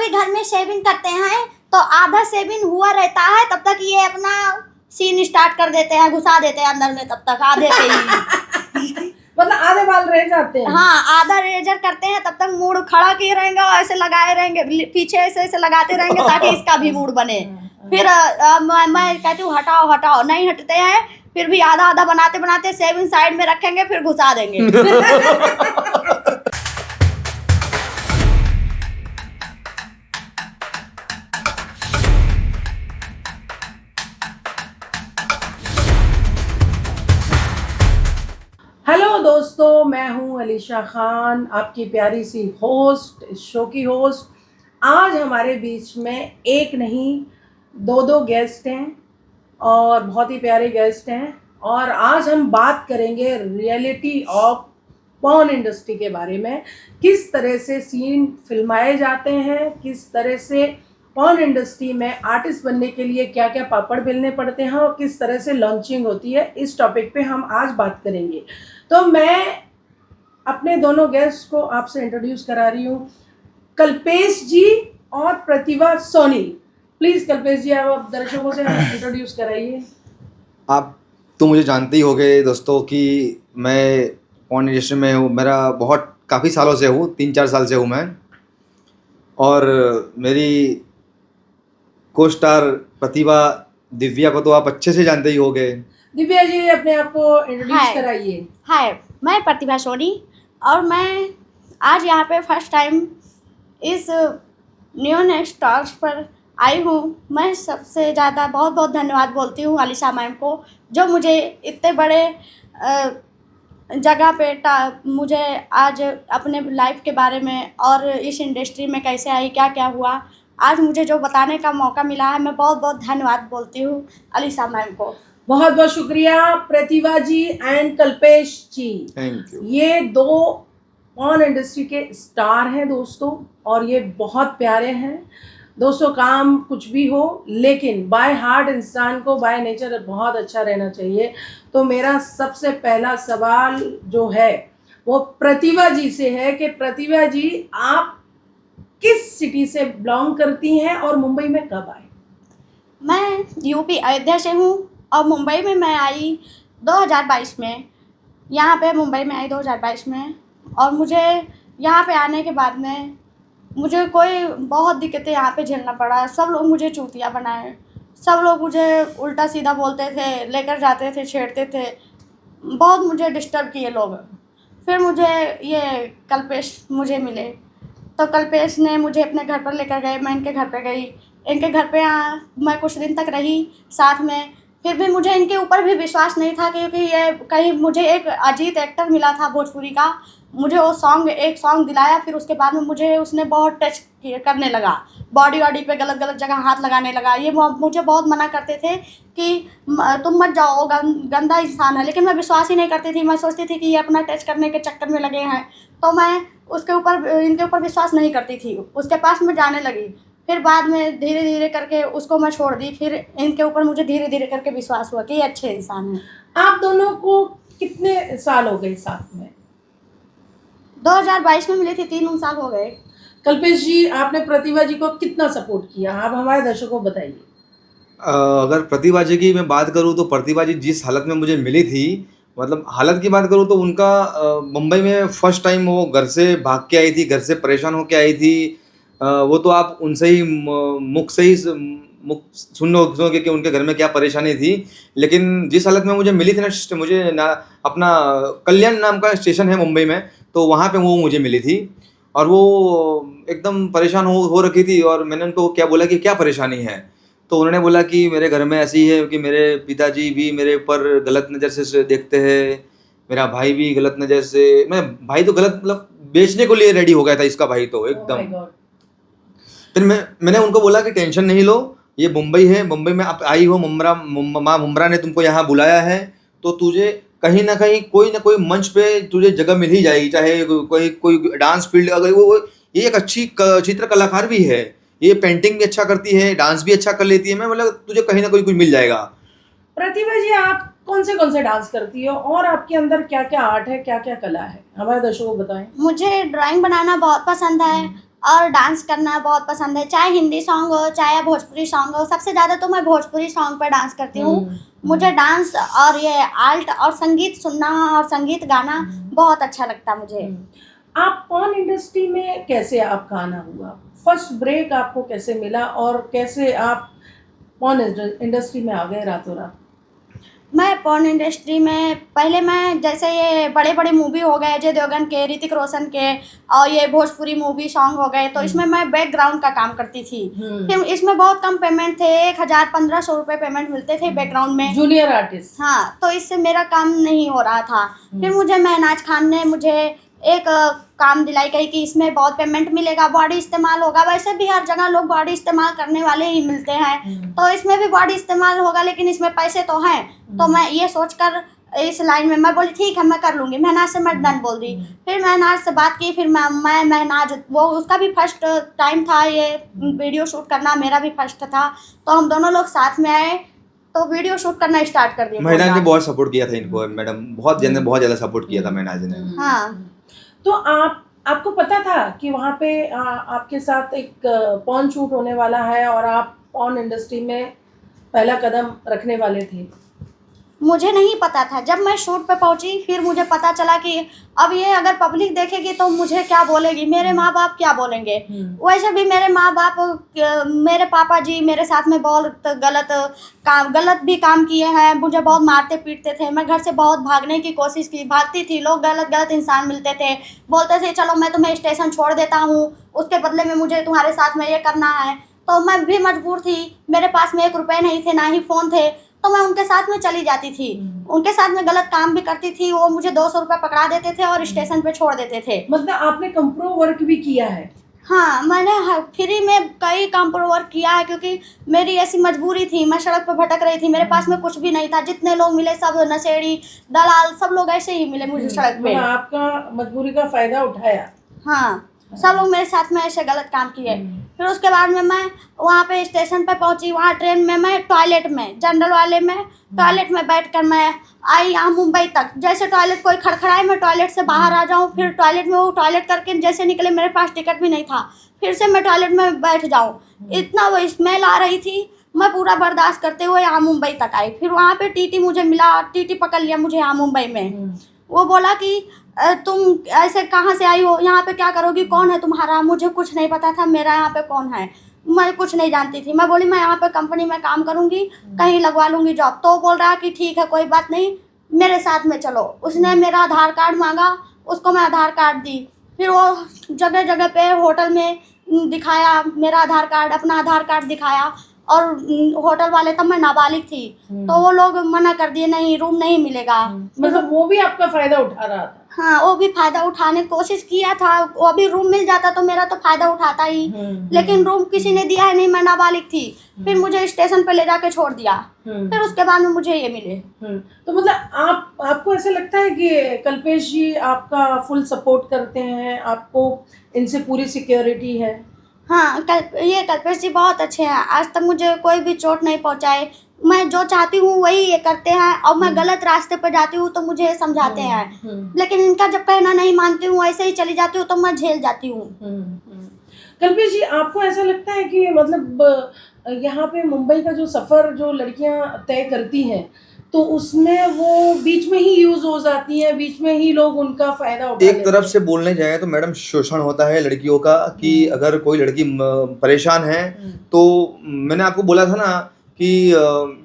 कभी घर में शेविंग करते हैं तो आधा शेविंग हुआ रहता है, तब तक ये अपना सीन स्टार्ट कर देते हैं, घुसा देते हैं अंदर में, तब तक आधे से ही मतलब आधे बाल रह जाते हैं। हाँ, आधा रेजर करते हैं, तब तक मूड खड़ा किए रहेंगे और ऐसे लगाए रहेंगे, पीछे ऐसे ऐसे लगाते रहेंगे ताकि इसका भी मूड बने। फिर मैं कहती हूँ हटाओ हटाओ, नहीं हटते हैं, फिर भी आधा आधा बनाते बनाते सेविंग साइड में रखेंगे, फिर घुसा देंगे। हेलो दोस्तों, मैं हूं अलीशा खान, आपकी प्यारी सी होस्ट, इस शो की होस्ट। आज हमारे बीच में एक नहीं दो गेस्ट हैं और बहुत ही प्यारे गेस्ट हैं। और आज हम बात करेंगे रियलिटी ऑफ पॉर्न इंडस्ट्री के बारे में। किस तरह से सीन फिल्माए जाते हैं, किस तरह से पॉर्न इंडस्ट्री में आर्टिस्ट बनने के लिए क्या क्या पापड़ बेलने पड़ते हैं और किस तरह से लॉन्चिंग होती है, इस टॉपिक पे हम आज बात करेंगे। तो मैं अपने दोनों गेस्ट को आपसे इंट्रोड्यूस करा रही हूँ, कल्पेश जी और प्रतिभा सोनी। प्लीज़ कल्पेश जी, आप दर्शकों से इंट्रोड्यूस कराइए। आप तो मुझे जानते ही होंगे दोस्तों कि मैं पॉर्न इंडस्ट्री में हूँ, मेरा बहुत काफ़ी सालों से हूँ, 3-4 साल से हूँ मैं। और मेरी को स्टार प्रतिभा दिव्या को तो आप अच्छे से जानते ही होंगे। दिव्या जी, अपने आप को इंट्रोड्यूस कराइए। हाय, मैं प्रतिभा सोनी और मैं आज यहाँ पे फर्स्ट टाइम इस न्यू नेक्स्ट टॉक्स पर आई हूँ। मैं सबसे ज़्यादा बहुत बहुत धन्यवाद बोलती हूँ अलीशा मैम को, जो मुझे इतने बड़े जगह पे मुझे आज अपने लाइफ के बारे में और इस इंडस्ट्री में कैसे आई, क्या क्या हुआ, आज मुझे जो बताने का मौका मिला है, मैं बहुत बहुत धन्यवाद बोलती हूँ अलीशा मैम को। बहुत बहुत शुक्रिया Pratibha ji and Kalpesh ji. Thank you. ये दो पॉर्न इंडस्ट्री के स्टार हैं दोस्तों, और ये बहुत प्यारे हैं दोस्तों। काम कुछ भी हो, लेकिन बाय हार्ट इंसान को बाय नेचर बहुत अच्छा रहना चाहिए। तो मेरा सबसे पहला सवाल जो है वो प्रतिभा जी से है कि प्रतिभा जी, आप किस सिटी से बिलोंग करती हैं और मुंबई में कब आए? मैं यूपी अयोध्या से हूँ और मुंबई में मैं आई 2022 में। यहाँ पे मुंबई में आई 2022 में, और मुझे यहाँ पे आने के बाद में मुझे कोई बहुत दिक्कतें यहाँ पे झेलना पड़ा। सब लोग मुझे चूतिया बनाए, सब लोग मुझे उल्टा सीधा बोलते थे, लेकर जाते थे, छेड़ते थे, बहुत मुझे डिस्टर्ब किए लोग। फिर मुझे ये कल्पेश मुझे मिले, तो कल्पेश ने मुझे अपने घर पर लेकर गए। मैं इनके घर पे गई, इनके घर पे मैं कुछ दिन तक रही साथ में। फिर भी मुझे इनके ऊपर भी विश्वास नहीं था, क्योंकि ये कहीं मुझे एक अजीत एक्टर मिला था भोजपुरी का, मुझे वो एक सॉन्ग दिलाया। फिर उसके बाद में मुझे उसने बहुत टच करने लगा, बॉडी वॉडी पे गलत गलत जगह हाथ लगाने लगा। ये मुझे बहुत मना करते थे कि तुम मत जाओ, गंदा इंसान है, लेकिन मैं विश्वास ही नहीं करती थी। मैं सोचती थी कि ये अपना टच करने के चक्कर में लगे हैं, तो मैं इनके ऊपर विश्वास नहीं करती थी। उसके पास मैं जाने लगी, फिर बाद में धीरे धीरे करके उसको मैं छोड़ दी। फिर इनके ऊपर मुझे धीरे धीरे करके विश्वास हुआ कि ये अच्छे इंसान हैं। आप दोनों को कितने साल हो गए साथ में? 2022 में मिली थी, 3 साल हो गए। कल्पेश जी, आपने प्रतिभा जी को कितना सपोर्ट किया, आप हमारे दर्शकों को बताइए। अगर प्रतिभा जी की मैं बात करूँ तो प्रतिभा जी जिस हालत में मुझे मिली थी, मतलब हालत की बात करूँ तो उनका मुंबई में फर्स्ट टाइम वो घर से भाग के आई थी, घर से परेशान होके आई थी। वो तो आप उनसे ही मुख सुनोगे कि उनके घर में क्या परेशानी थी। लेकिन जिस हालत में मुझे मिली थी ना, मुझे ना अपना कल्याण नाम का स्टेशन है मुंबई में, तो वहाँ पे वो मुझे मिली थी और वो एकदम परेशान हो रखी थी। और मैंने उनको क्या बोला कि क्या परेशानी है, तो उन्होंने बोला कि मेरे घर में ऐसी है कि मेरे पिताजी भी मेरे ऊपर गलत नज़र से देखते हैं, मेरा भाई भी गलत नज़र से, मैं भाई तो गलत मतलब बेचने को लिए रेडी हो गया था इसका भाई तो एकदम। फिर मैंने उनको बोला कि टेंशन नहीं लो, ये मुंबई है, मुंबई में आप आई हो, माँ मुमरा ने तुमको यहाँ बुलाया है, तो तुझे कहीं ना कोई मंच पे तुझे जगह मिल ही जाएगी, चाहे कोई डांस फील्ड। अगर वो ये एक अच्छी चित्र कलाकार भी है, ये पेंटिंग भी अच्छा करती है, डांस भी अच्छा कर लेती है, मैं बोला तुझे कहीं ना कुछ मिल जाएगा। प्रतिभा जी, आप कौन से डांस करती हो और आपके अंदर क्या क्या आर्ट है, क्या क्या कला है, हमारे दर्शकों को बताएं। मुझे ड्राइंग बनाना बहुत पसंद है, और डांस करना बहुत पसंद है, चाहे हिंदी सॉन्ग हो चाहे भोजपुरी सॉन्ग हो। सबसे ज़्यादा तो मैं भोजपुरी सॉन्ग पर डांस करती हूँ। मुझे डांस और ये आर्ट और संगीत सुनना और संगीत गाना बहुत अच्छा लगता है मुझे। आप पॉर्न इंडस्ट्री में कैसे आपका आना हुआ? फर्स्ट ब्रेक आपको कैसे मिला और कैसे आप पॉर्न इंडस्ट्री में आ गए रातों रात? मैं पॉर्न इंडस्ट्री में पहले मैं जैसे ये बड़े बड़े मूवी हो गए अजय देवगन के, ऋतिक रोशन के, और ये भोजपुरी मूवी सॉन्ग हो गए, तो इसमें मैं बैकग्राउंड का काम करती थी। फिर इसमें बहुत कम पेमेंट थे, 1,000-1,500 रुपये पेमेंट मिलते थे बैकग्राउंड में, जूनियर आर्टिस्ट। हाँ, तो इससे मेरा काम नहीं हो रहा था। फिर मुझे महनाज खान ने मुझे एक काम दिलाई, कही कि इसमें बहुत पेमेंट मिलेगा, बॉडी इस्तेमाल होगा। वैसे भी हर जगह लोग बॉडी इस्तेमाल करने वाले ही मिलते हैं, तो इसमें भी बॉडी इस्तेमाल होगा, लेकिन इसमें पैसे तो हैं। तो मैं ये सोचकर इस लाइन में मैं बोली ठीक है मैं कर लूँगी। महनाज से मैं डन बोल दी। फिर महनाज से बात की, फिर मैं महनाज, वो उसका भी फर्स्ट टाइम था ये वीडियो शूट करना, मेरा भी फर्स्ट था, तो हम दोनों लोग साथ में आए तो वीडियो शूट करना स्टार्ट कर दिया। महनाज ने बहुत सपोर्ट किया था इनको मैडम, बहुत ज़्यादा सपोर्ट किया था महनाज ने। हाँ, तो आपको पता था कि वहाँ पे आपके साथ एक पॉर्न शूट होने वाला है और आप पॉर्न इंडस्ट्री में पहला कदम रखने वाले थे? मुझे नहीं पता था। जब मैं शूट पे पहुंची फिर मुझे पता चला कि अब ये अगर पब्लिक देखेगी तो मुझे क्या बोलेगी, मेरे माँ बाप क्या बोलेंगे। वैसे भी मेरे माँ बाप, मेरे पापा जी मेरे साथ में बहुत गलत भी काम किए हैं, मुझे बहुत मारते पीटते थे। मैं घर से बहुत भागने की कोशिश की, भागती थी, लोग गलत इंसान मिलते थे, बोलते थे चलो मैं तुम्हें स्टेशन छोड़ देता हूँ, उसके बदले में मुझे तुम्हारे साथ में ये करना है। तो मैं भी मजबूर थी, मेरे पास में 1 रुपये नहीं थे, ना ही फ़ोन थे, तो मैं उनके साथ में चली जाती थी, उनके साथ में गलत काम भी करती थी। वो मुझे 200 रुपये पकड़ा देते थे और स्टेशन पे छोड़ देते थे। मतलब आपने कंप्रो वर्क भी किया है? हाँ, मैंने फ्री में कई कंप्रो वर्क किया है, क्योंकि मेरी ऐसी मजबूरी थी, मैं सड़क पर भटक रही थी, मेरे पास में कुछ भी नहीं था। जितने लोग मिले सब नशेड़ी, दलाल, सब लोग ऐसे ही मिले मुझे सड़क पे। आपका मजबूरी का फ़ायदा उठाया? हाँ, सब लोग मेरे साथ में ऐसे गलत काम किए। फिर उसके बाद में मैं वहाँ पे स्टेशन पे पहुँची, वहाँ ट्रेन में मैं टॉयलेट में, जनरल वाले में टॉयलेट में बैठकर मैं आई यहाँ मुंबई तक। जैसे टॉयलेट कोई खड़खड़ाए मैं टॉयलेट से बाहर आ जाऊँ, फिर टॉयलेट में वो टॉयलेट करके जैसे निकले, मेरे पास टिकट भी नहीं था, फिर से मैं टॉयलेट में बैठ जाऊँ। इतना वो स्मेल आ रही थी, मैं पूरा बर्दाश्त करते हुए यहाँ मुंबई तक आई। फिर वहाँ पे टीटी मुझे मिला, टीटी पकड़ लिया मुझे यहाँ मुंबई में। वो बोला कि तुम ऐसे कहाँ से आई हो, यहाँ पे क्या करोगी, कौन है तुम्हारा। मुझे कुछ नहीं पता था मेरा यहाँ पे कौन है, मैं कुछ नहीं जानती थी। मैं बोली मैं यहाँ पे कंपनी में काम करूँगी, कहीं लगवा लूँगी जॉब। तो बोल रहा कि ठीक है कोई बात नहीं, मेरे साथ में चलो। उसने मेरा आधार कार्ड मांगा, उसको मैं आधार कार्ड दी। फिर वो जगह जगह पे होटल में दिखाया मेरा आधार कार्ड, अपना आधार कार्ड दिखाया, और होटल वाले, तब मैं नाबालिग थी, तो वो लोग मना कर दिए, नहीं रूम नहीं मिलेगा। मतलब वो भी आपका फ़ायदा उठा रहा था? हाँ, वो भी फ़ायदा उठाने की कोशिश किया था। वो अभी रूम मिल जाता तो मेरा तो फ़ायदा उठाता ही, लेकिन रूम किसी ने दिया है नहीं, मैं नाबालिग थी। फिर मुझे स्टेशन पे ले जाके छोड़ दिया। फिर उसके बाद में मुझे ये मिले। तो मतलब आपको ऐसा लगता है कि कल्पेश जी आपका फुल सपोर्ट करते हैं, आपको इनसे पूरी सिक्योरिटी है? हाँ, कल्पेश जी बहुत अच्छे हैं, आज तक मुझे कोई भी चोट नहीं पहुँचाए। मैं जो चाहती हूँ वही ये करते हैं, और मैं गलत रास्ते पर जाती हूँ तो मुझे समझाते हैं, लेकिन इनका जब कहना नहीं मानती हूँ, ऐसे ही चली जाती हूँ, तो मैं झेल जाती हूँ। कल्पेश जी, आपको ऐसा लगता है कि मतलब यहाँ पे मुंबई का जो सफ़र जो लड़कियाँ तय करती हैं, तो उसमें वो बीच में ही यूज़ हो जाती हैं, बीच में ही लोग उनका फ़ायदा उठा लेते हैं? एक तरफ से बोलने जाए तो मैडम शोषण होता है लड़कियों का, कि अगर कोई लड़की परेशान है, तो मैंने आपको बोला था ना कि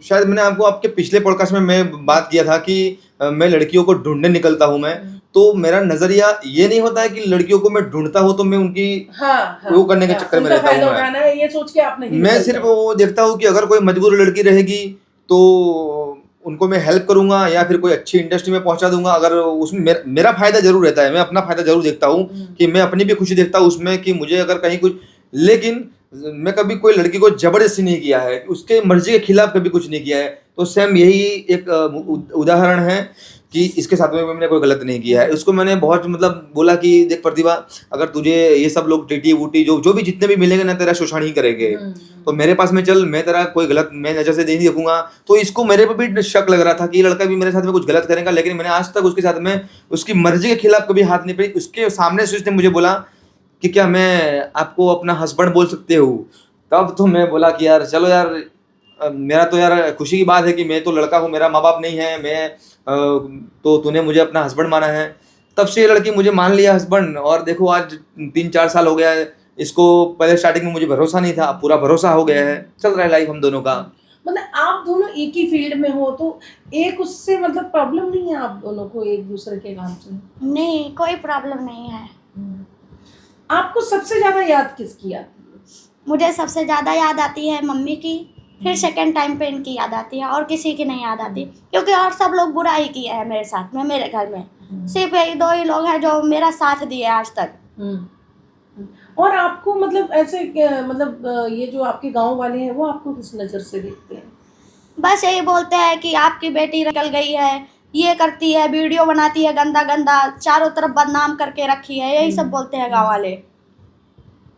शायद मैंने आपको आपके पिछले पॉडकास्ट में मैं बात किया था कि मैं लड़कियों को ढूंढने निकलता हूँ मैं, तो मेरा नजरिया ये नहीं होता है कि लड़कियों को मैं ढूंढता हूँ तो मैं उनकी वो करने के चक्कर में रहता हूँ। ये सोच के आप नहीं, मैं सिर्फ वो देखता हूँ कि अगर कोई मजबूर लड़की रहेगी तो उनको मैं हेल्प करूंगा, या फिर कोई अच्छी इंडस्ट्री में पहुंचा दूंगा। अगर उसमें मेरा फायदा जरूर रहता है, मैं अपना फायदा जरूर देखता हूँ, कि मैं अपनी भी खुशी देखता हूँ उसमें, कि मुझे अगर कहीं कुछ, लेकिन मैं कभी कोई लड़की को जबरदस्ती नहीं किया है, उसके मर्जी के खिलाफ कभी कुछ नहीं किया है। तो सेम यही एक उदाहरण है कि इसके साथ में मैंने कोई गलत नहीं किया है। उसको मैंने बहुत मतलब बोला कि देख प्रतिभा, अगर तुझे ये सब लोग टीटी वूटी जो भी जितने भी मिलेंगे ना, तेरा शोषण ही करेंगे, तो मेरे पास में चल, मैं तेरा कोई गलत मैं नजर से नहीं देखूंगा। तो इसको मेरे पे भी शक लग रहा था कि ये लड़का भी मेरे साथ में कुछ गलत करेगा, लेकिन मैंने आज तक उसके साथ में उसकी मर्जी के खिलाफ कभी हाथ नहीं पड़ी। उसके सामने से उसने मुझे बोला कि क्या मैं आपको अपना हस्बैंड बोल सकते हो? तब तो मैं बोला कि यार चलो यार, मेरा तो यार खुशी की बात है कि मैं तो लड़का हूँ, मेरा माँ बाप नहीं है, तो तूने मुझे अपना हस्बैंड माना है। तब से ये लड़की मुझे मान लिया हस्बैंड, और देखो आज 3-4 साल हो गया है इसको। पहले स्टार्टिंग में मुझे भरोसा नहीं था, अब पूरा भरोसा हो गया है, चल रहा है लाइफ हम दोनों का। मतलब आप दोनों एक ही फील्ड में हो तो एक उससे मतलब प्रॉब्लम नहीं है आप दोनों को एक दूसरे के काम से? नहीं, कोई प्रॉब्लम नहीं है। आपको सबसे ज्यादा याद किसकी आती है? मुझे सबसे ज़्यादा याद आती है मम्मी की, फिर सेकंड टाइम पे इनकी याद आती है, और किसी की नहीं याद आती, क्योंकि और सब लोग बुरा ही किए हैं मेरे साथ में, मेरे घर में सिर्फ यही 2 ही लोग हैं जो मेरा साथ दिए आज तक। और आपको मतलब ऐसे मतलब ये जो आपके गांव वाले हैं वो आपको किस नज़र से देखते हैं? बस यही बोलते हैं कि आपकी बेटी निकल गई है, ये करती है, वीडियो बनाती है गंदा गंदा, चारों तरफ बदनाम करके रखी है, यही सब बोलते हैं गाँव वाले।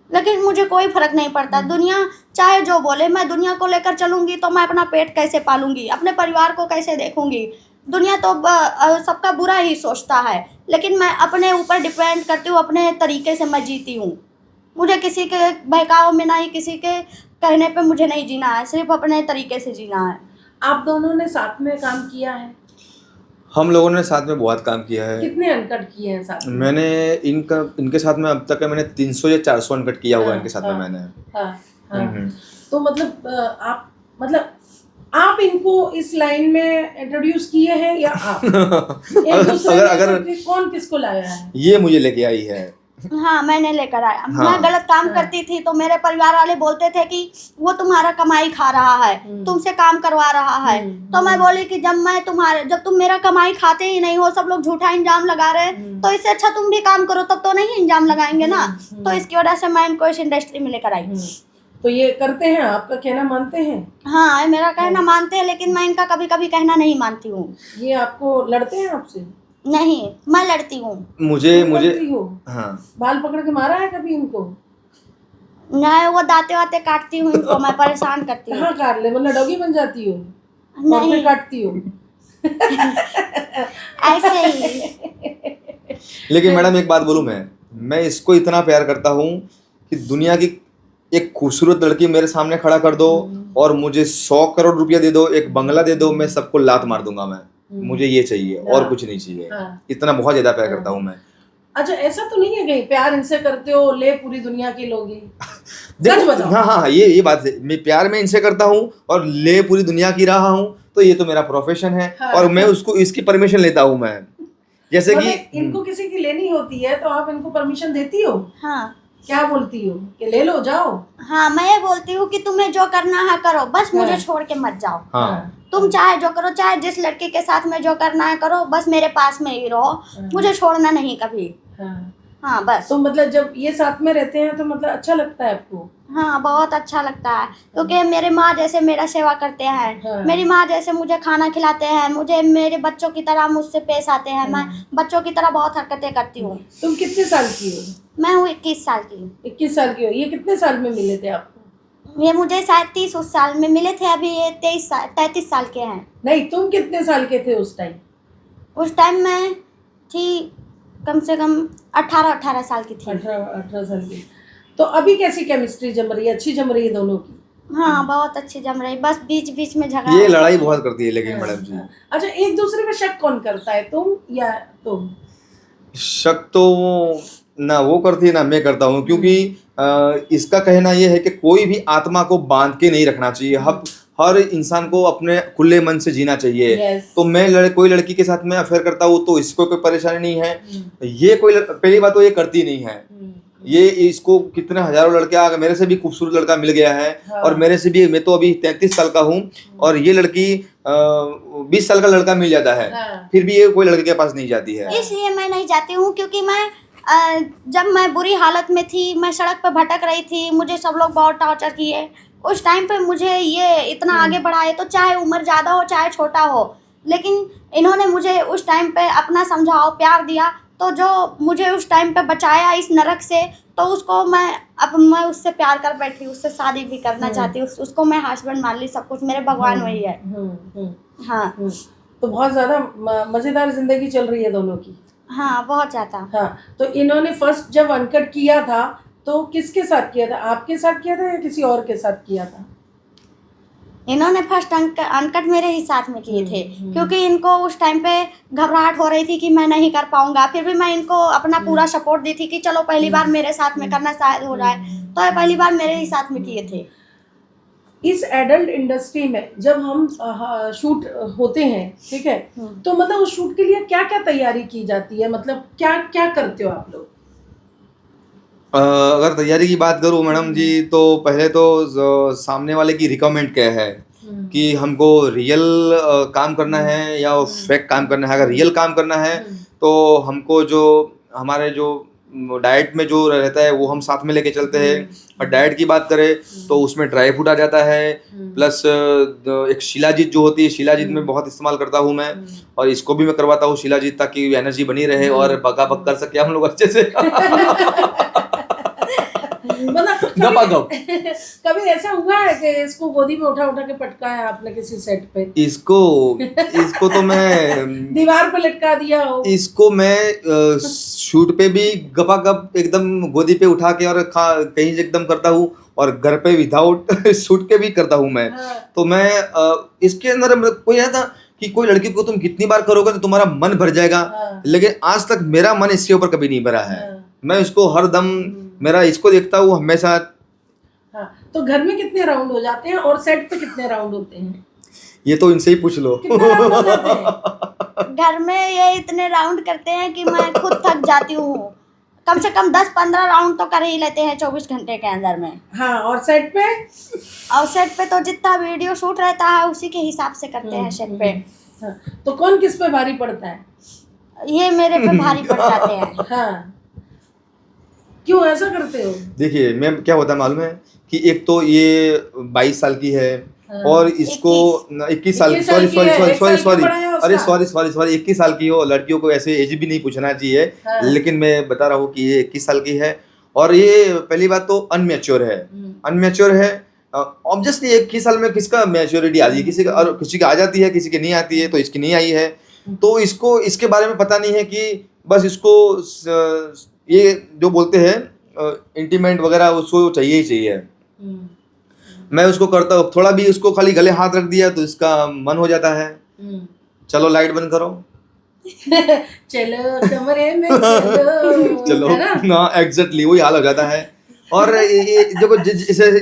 लेकिन मुझे कोई फर्क नहीं पड़ता, दुनिया चाहे जो बोले, मैं दुनिया को लेकर चलूंगी तो मैं अपना पेट कैसे पालूंगी, अपने परिवार को कैसे देखूंगी। दुनिया तो सबका बुरा ही सोचता है, लेकिन मैं अपने ऊपर डिपेंड करती हूँ, अपने तरीके से मैं जीती हूँ। मुझे किसी के बहकाव में नहीं, किसी के कहने पे मुझे नहीं जीना है, सिर्फ अपने तरीके से जीना है। आप दोनों ने साथ में काम किया है? हम लोगों ने साथ में बहुत काम किया है। कितने अनकट किए हैं साथ में? मैंने इनके साथ में अब तक मैंने 300 या 400 अनकट किया होगा इनके साथ में मैंने। हाँ। तो मतलब आप इनको इस लाइन में इंट्रोड्यूस किए हैं या आप एक दूसरे अगर कौन किसको लाया है? ये मुझे लेके आई है। हाँ, मैंने लेकर आया। हाँ। मैं गलत काम करती थी तो मेरे परिवार वाले बोलते थे कि वो तुम्हारा कमाई खा रहा है, तुमसे काम करवा रहा है। तो मैं बोली कि जब तुम मेरा कमाई खाते ही नहीं हो, सब लोग झूठा इंजाम लगा रहे हैं, तो इससे अच्छा तुम भी काम करो, तब तो नहीं इंजाम लगाएंगे ना। तो इसकी वजह से मैं इनको इस इंडस्ट्री में लेकर आई। तो ये करते हैं, आपका कहना मानते हैं? हाँ, मेरा कहना मानते हैं, लेकिन मैं इनका कभी कभी कहना नहीं मानती हूँ। ये आपको लड़ते हैं आपसे? नहीं, मैं लड़ती हूँ। मुझे लड़ती हो? हाँ। बाल पकड़ के मारा है कभी इनको? नहीं, वो दाते वाते काटती हूँ इनको, मैं परेशान करती हूँ। कहाँ काट ले, मतलब डॉगी बन जाती हो? और नहीं, फिर काटती हो? ऐसे ही। लेकिन मैडम एक बात बोलूं, मैं इसको इतना प्यार करता हूँ कि दुनिया की एक खूबसूरत लड़की मेरे सामने खड़ा कर दो और मुझे 100 करोड़ रुपया दे दो, एक बंगला दे दो, मैं सबको लात मार दूंगा। मैं मुझे ये चाहिए और कुछ नहीं चाहिए। इतना बहुत ज्यादा प्यार करता हूँ मैं। अच्छा, ऐसा तो नहीं है कहीं प्यार इनसे करते हो ले पूरी दुनिया की लोगी? सच बताओ। हाँ, ये बात है। मैं प्यार में इनसे करता हूँ और ले पूरी दुनिया की रहा हूँ, तो ये तो मेरा प्रोफेशन है। और मैं उसको इसकी परमिशन लेता हूँ मैं, जैसे कि इनको किसी की लेनी होती है तो आप इनको परमिशन देती हो? हाँ। क्या बोलती हो कि ले लो जाओ? हाँ, मैं ये बोलती हूँ कि तुम्हें जो करना है करो, बस मुझे छोड़ के मत जाओ। हाँ। तुम चाहे जो करो, चाहे जिस लड़के के साथ में जो करना है करो, बस मेरे पास में ही रहो, मुझे छोड़ना नहीं कभी। हाँ, बस। तो मतलब जब ये साथ में रहते हैं तो मतलब अच्छा लगता है आपको? हाँ, बहुत अच्छा लगता है, क्योंकि मेरे माँ जैसे मेरा सेवा करते हैं। मेरी माँ जैसे मुझे खाना खिलाते हैं, मुझे मेरे बच्चों की तरह मुझसे पेश आते हैं। मैं बच्चों की तरह बहुत हरकतें करती हूँ। तुम कितने साल की हो? मैं हूँ 21 साल की। 21 साल की हो। ये कितने साल में मिले थे आपको? ये मुझे शायद 30 उस साल में मिले थे, अभी ये 33 साल के हैं। नहीं, तुम कितने साल के थे उस टाइम? उस टाइम मैं थी कम से कम 18 साल की थी। 18 साल की। तो अभी कैसी केमिस्ट्री जम रही है? अच्छी जम रही है दोनों की? हाँ, बहुत अच्छी जम रही, बस बीच बीच में झगड़ा। ये लड़ाई बहुत करती है लेकिन मैडम जी। अच्छा, एक दूसरे पे शक कौन करता है, तुम या तुम? शक तो ना वो करती है ना मैं करता हूँ, क्योंकि इसका कहना ये है कि कोई भी आत्मा को बांध के नहीं रखना चाहिए। हर इंसान को अपने खुले मन से जीना चाहिए। तो मैं कोई लड़की के साथ में अफेयर करता हूँ तो इसको कोई परेशानी नहीं है। ये पहली बात तो ये करती नहीं है। ये इसको कितने हजारों लड़के आ गए, मेरे से भी खूबसूरत लड़का मिल गया है। और मेरे से भी, मैं तो अभी 33 साल का हूँ और ये लड़की 20 साल का लड़का मिल जाता है, फिर भी ये कोई लड़के के पास नहीं जाती है। इसलिए मैं नहीं जाती हूँ, क्योंकि मैं जब मैं बुरी हालत में थी, मैं सड़क पे भटक रही थी, मुझे सब लोग बहुत टॉर्चर किए। उस टाइम पे मुझे ये इतना आगे बढ़ाए, तो चाहे उम्र ज़्यादा हो चाहे छोटा हो, लेकिन इन्होंने मुझे उस टाइम पे अपना समझाओ प्यार दिया, तो जो मुझे उस टाइम पे बचाया इस नरक से, तो उसको मैं उससे प्यार कर बैठी, उससे शादी भी करना चाहती हूँ, उसको मैं हस्बैंड मान ली, सब कुछ मेरे भगवान वही है। हाँ। तो बहुत ज़्यादा मज़ेदार जिंदगी चल रही है दोनों की। हाँ बहुत ज़्यादा। हाँ, तो इन्होंने फर्स्ट जब अनकट किया था तो किसके साथ किया था, आपके साथ किया था या किसी और के साथ किया था? इन्होंने फर्स्ट अनकट मेरे ही साथ में किए थे, हम्म। क्योंकि इनको उस टाइम पे घबराहट हो रही थी कि मैं नहीं कर पाऊंगा। फिर भी मैं इनको अपना पूरा सपोर्ट दी थी कि चलो पहली बार मेरे साथ में करना शायद हो जाए, तो ये पहली बार मेरे ही साथ में किए थे। इस एडल्ट इंडस्ट्री में जब हम शूट होते हैं, ठीक है, तो मतलब उस शूट के लिए क्या क्या तैयारी की जाती है, मतलब क्या क्या करते हो आप लोग? अगर तैयारी की बात करूँ मैडम जी, तो पहले तो सामने वाले की रिक्वायरमेंट क्या है कि हमको रियल काम करना है या फेक काम करना है। अगर रियल काम करना है तो हमको जो हमारे जो डाइट में जो रहता है वो हम साथ में लेके चलते हैं। और डाइट की बात करें तो उसमें ड्राई फ्रूट आ जाता है, प्लस एक शिलाजीत जो होती है, शिलाजीत में बहुत इस्तेमाल करता हूँ मैं, और इसको भी मैं करवाता हूँ शिलाजीत, ताकि एनर्जी बनी रहे और बका बक कर सके हम लोग अच्छे से। मतलब गपागप। कभी ऐसा हुआ है कि इसको गोदी में उठा उठा के पटकाया आपने किसी सेट पे? इसको तो मैं दीवार पे लटका दिया हो? इसको मैं शूट पे भी गपागप एकदम गोदी पे उठा के और कहीं से एकदम करता हूँ, और घर पे विदाउट शूट के भी करता हूँ मैं। हाँ। तो मैं इसके अंदर कोई ऐसा कि कोई लड़की को तुम कितनी बार करोगे तो तुम्हारा मन भर जाएगा, हाँ। लेकिन आज तक मेरा मन इसके ऊपर कभी नहीं भरा है। हाँ। मैं इसको हर दम मेरा इसको देखता हूँ हमेशा। हाँ, तो घर में कितने राउंड हो जाते हैं और सेट पे कितने राउंड होते हैं? ये तो इनसे ही पूछ लो। कितने राउंड हो जाते हैं? घर में ये इतने राउंड करते हैं कि मैं खुद थक जाती हूँ। कम से कम 10-15 राउंड तो कर ही लेते हैं 24 घंटे के अंदर में। हाँ, और सेट पे? और सेट पे तो जितना वीडियो शूट रहता है उसी के हिसाब से करते हैं सेट पे। हाँ, तो कौन किस पे भारी पड़ता है? ये मेरे पे भारी पड़ जाते हैं। हाँ, क्यों ऐसा करते हो? देखिए मैम, क्या होता है मालूम है कि एक तो ये 22 साल की है, और इसको 21 साल, 21 साल की है, एक साल क्यों बढ़ाया उसका? सॉरी 21 साल की हो। लड़कियों को ऐसे एज भी नहीं पूछना चाहिए। हाँ। लेकिन मैं बता रहा हूँ कि ये 21 साल की है, और ये पहली बात तो अनमेच्योर है। ऑब्वियसली 21 साल में किसका मैच्योरिटी आती है, किसी का, और किसी का आ जाती है, किसी की नहीं आती है, तो इसकी नहीं आई है। तो इसको इसके बारे में पता नहीं है कि बस इसको ये जो बोलते हैं इंटीमेट वगैरह उसको चाहिए ही चाहिए। मैं उसको करता हूँ, थोड़ा भी उसको खाली गले हाथ रख दिया तो इसका मन हो जाता है, चलो लाइट बंद करो, चलो कमरे में चलो, चलो है ना? ना, एग्जैक्टली वही हाल हो जाता है। और ये देखो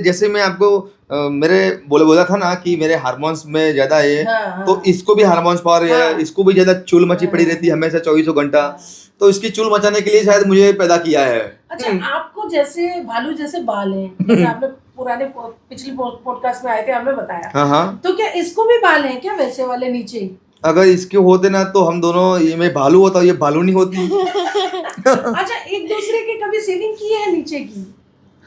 जैसे मैं आपको मेरे बोला था ना कि मेरे हार्मोन्स में ज्यादा है। हाँ। तो इसको भी हार्मोन्स पावर है। हाँ। इसको भी ज्यादा चुल मची पड़ी रहती है हमेशा 24 घंटा। तो इसकी चुल मचाने के लिए शायद मुझे पैदा किया है। अच्छा, आपको जैसे भालू जैसे बाल हैं, जैसे आपने पिछली पॉडकास्ट में आए थे, हमने बताया। हाँ। तो क्या इसको भी बाल हैं क्या, वैसे वाले नीचे? अगर इसके होते ना तो हम दोनों, ये मैं भालू होता, ये भालू नहीं होती। अच्छा, एक दूसरे की कभी सेविंग की है नीचे की?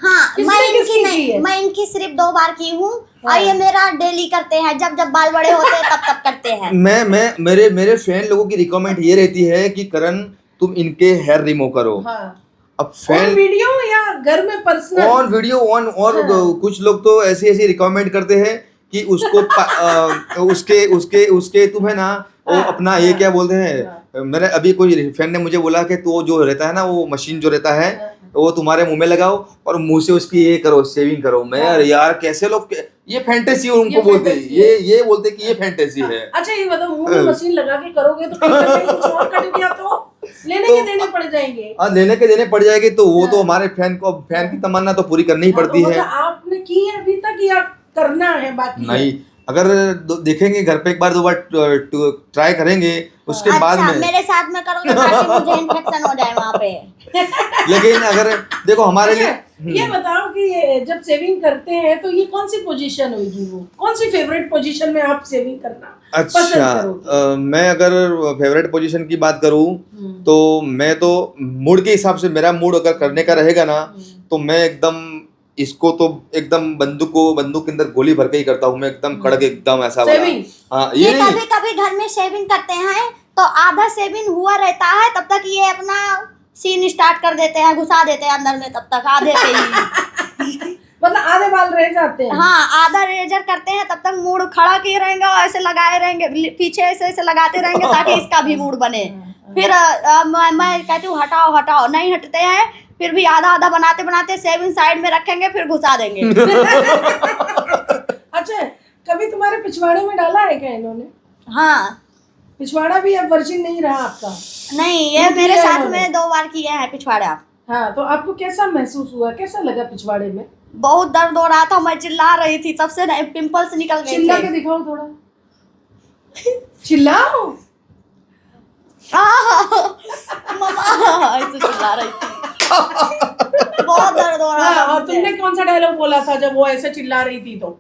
हाँ, किसने मैं किसकी इनकी की है? नहीं, मैं इनकी सिर्फ 2 बार की हूँ। हाँ। और ये मेरा डेली करते हैं, जब जब बाल बड़े होते हैं तब करते हैं। मैं मेरे फैन लोगों की रिकमेंड ये रहती है कि करण तुम इनके हेयर रिमूव करो। हाँ। अब ऑन फैन वीडियो या घर में पर्सनल? ऑन वीडियो ऑन, और हाँ। कुछ लोग तो ऐसी रिकमेंड करते हैं कि उसको उसके तुम्हें ना वो हाँ, अपना ये हाँ, क्या बोलते हैं, मेरे अभी कोई फ्रेंड ने मुझे बोला कि तो जो रहता है ना वो मशीन जो रहता है वो तुम्हारे मुंह में लगाओ और मुंह से उसकी ये करो, सेविंग करो। मैं हाँ। यार कैसे लोग, ये फैंटेसी उनको ये बोलते हैं, fantasy है। ये बोलते हैं कि ये फैंटेसी है। अच्छा, ये बताओ, मुंह में मशीन लगा के करोगे तो कहीं कुछ और कट गया तो लेने के देने पड़ जाएंगे। लेने के देने पड़ जाएंगे, तो वो तो हाँ। हमारे फैन की तमन्ना तो पूरी करनी ही पड़ती तो है। मतलब आपने की है अभी तक या करना है बाकी? नहीं, अगर देखेंगे घर पे एक बार 2 बार ट्राई करेंगे, उसके बाद अच्छा, में। मेरे साथ में करोगे ताकि मुझे इन्फेक्शन हो जाए वहाँ पे। लेकिन अगर देखो हमारे लिए ये बताओ कि ये जब सेविंग करते हैं तो ये कौन सी पोजीशन होगी, वो कौन सी फेवरेट पोजीशन में आप सेविंग करना पसंद अच्छा, करोगे? मैं अगर फेवरेट पोजीशन की बात करूं तो मैं तो मूड के हिसाब से, मेरा मूड अगर करने का रहेगा ना तो मैं एकदम इसको तो एकदम बंदूक के अंदर गोली भर के ही करता हूँ मैं, एकदम कड़क, एकदम ऐसा वाला। सेविंग? हाँ, ये नहीं। कभी कभी घर में शेविंग करते हैं तो आधा शेविंग हुआ रहता है, तब तक ये अपना सीन स्टार्ट कर देते हैं, घुसा देते हैं अंदर में, तब तक आधे से ही। मतलब आधे बाल रह जाते हैं? हाँ, आधा रेजर करते हैं, तब तक मूड खड़ा किए रहेंगे और ऐसे लगाए रहेंगे, पीछे ऐसे लगाते रहेंगे ताकि इसका भी मूड बने। फिर मैं कहती हूँ हटाओ हटाओ, नहीं हटते हैं, फिर भी आधा आधा बनाते बनाते सेविंग साइड में रखेंगे, फिर घुसा देंगे। अच्छा, कभी तुम्हारे पिछवाड़े में डाला है क्या इन्होंने? हाँ। पिछवाड़ा भी अब वर्जिन नहीं रहा आपका? नहीं, ये क्यों मेरे किया साथ इन्होंने? में 2 बार किए हैं पिछवाड़ा। हाँ, तो आपको कैसा महसूस हुआ, कैसा लगा पिछवाड़े में? बहुत दर्द हो रहा था, मैं चिल्ला रही थी, सबसे पिंपल्स निकल गए चिल्ला थे। के दिखाओ थोड़ा, चिल्लाओ। मम्मा ऐसे चिल्ला रही थी, बहुत दर्द हो रहा हाँ, था और मुझे। तुमने कौन सा डायलॉग बोला था जब वो ऐसे चिल्ला रही थी तो?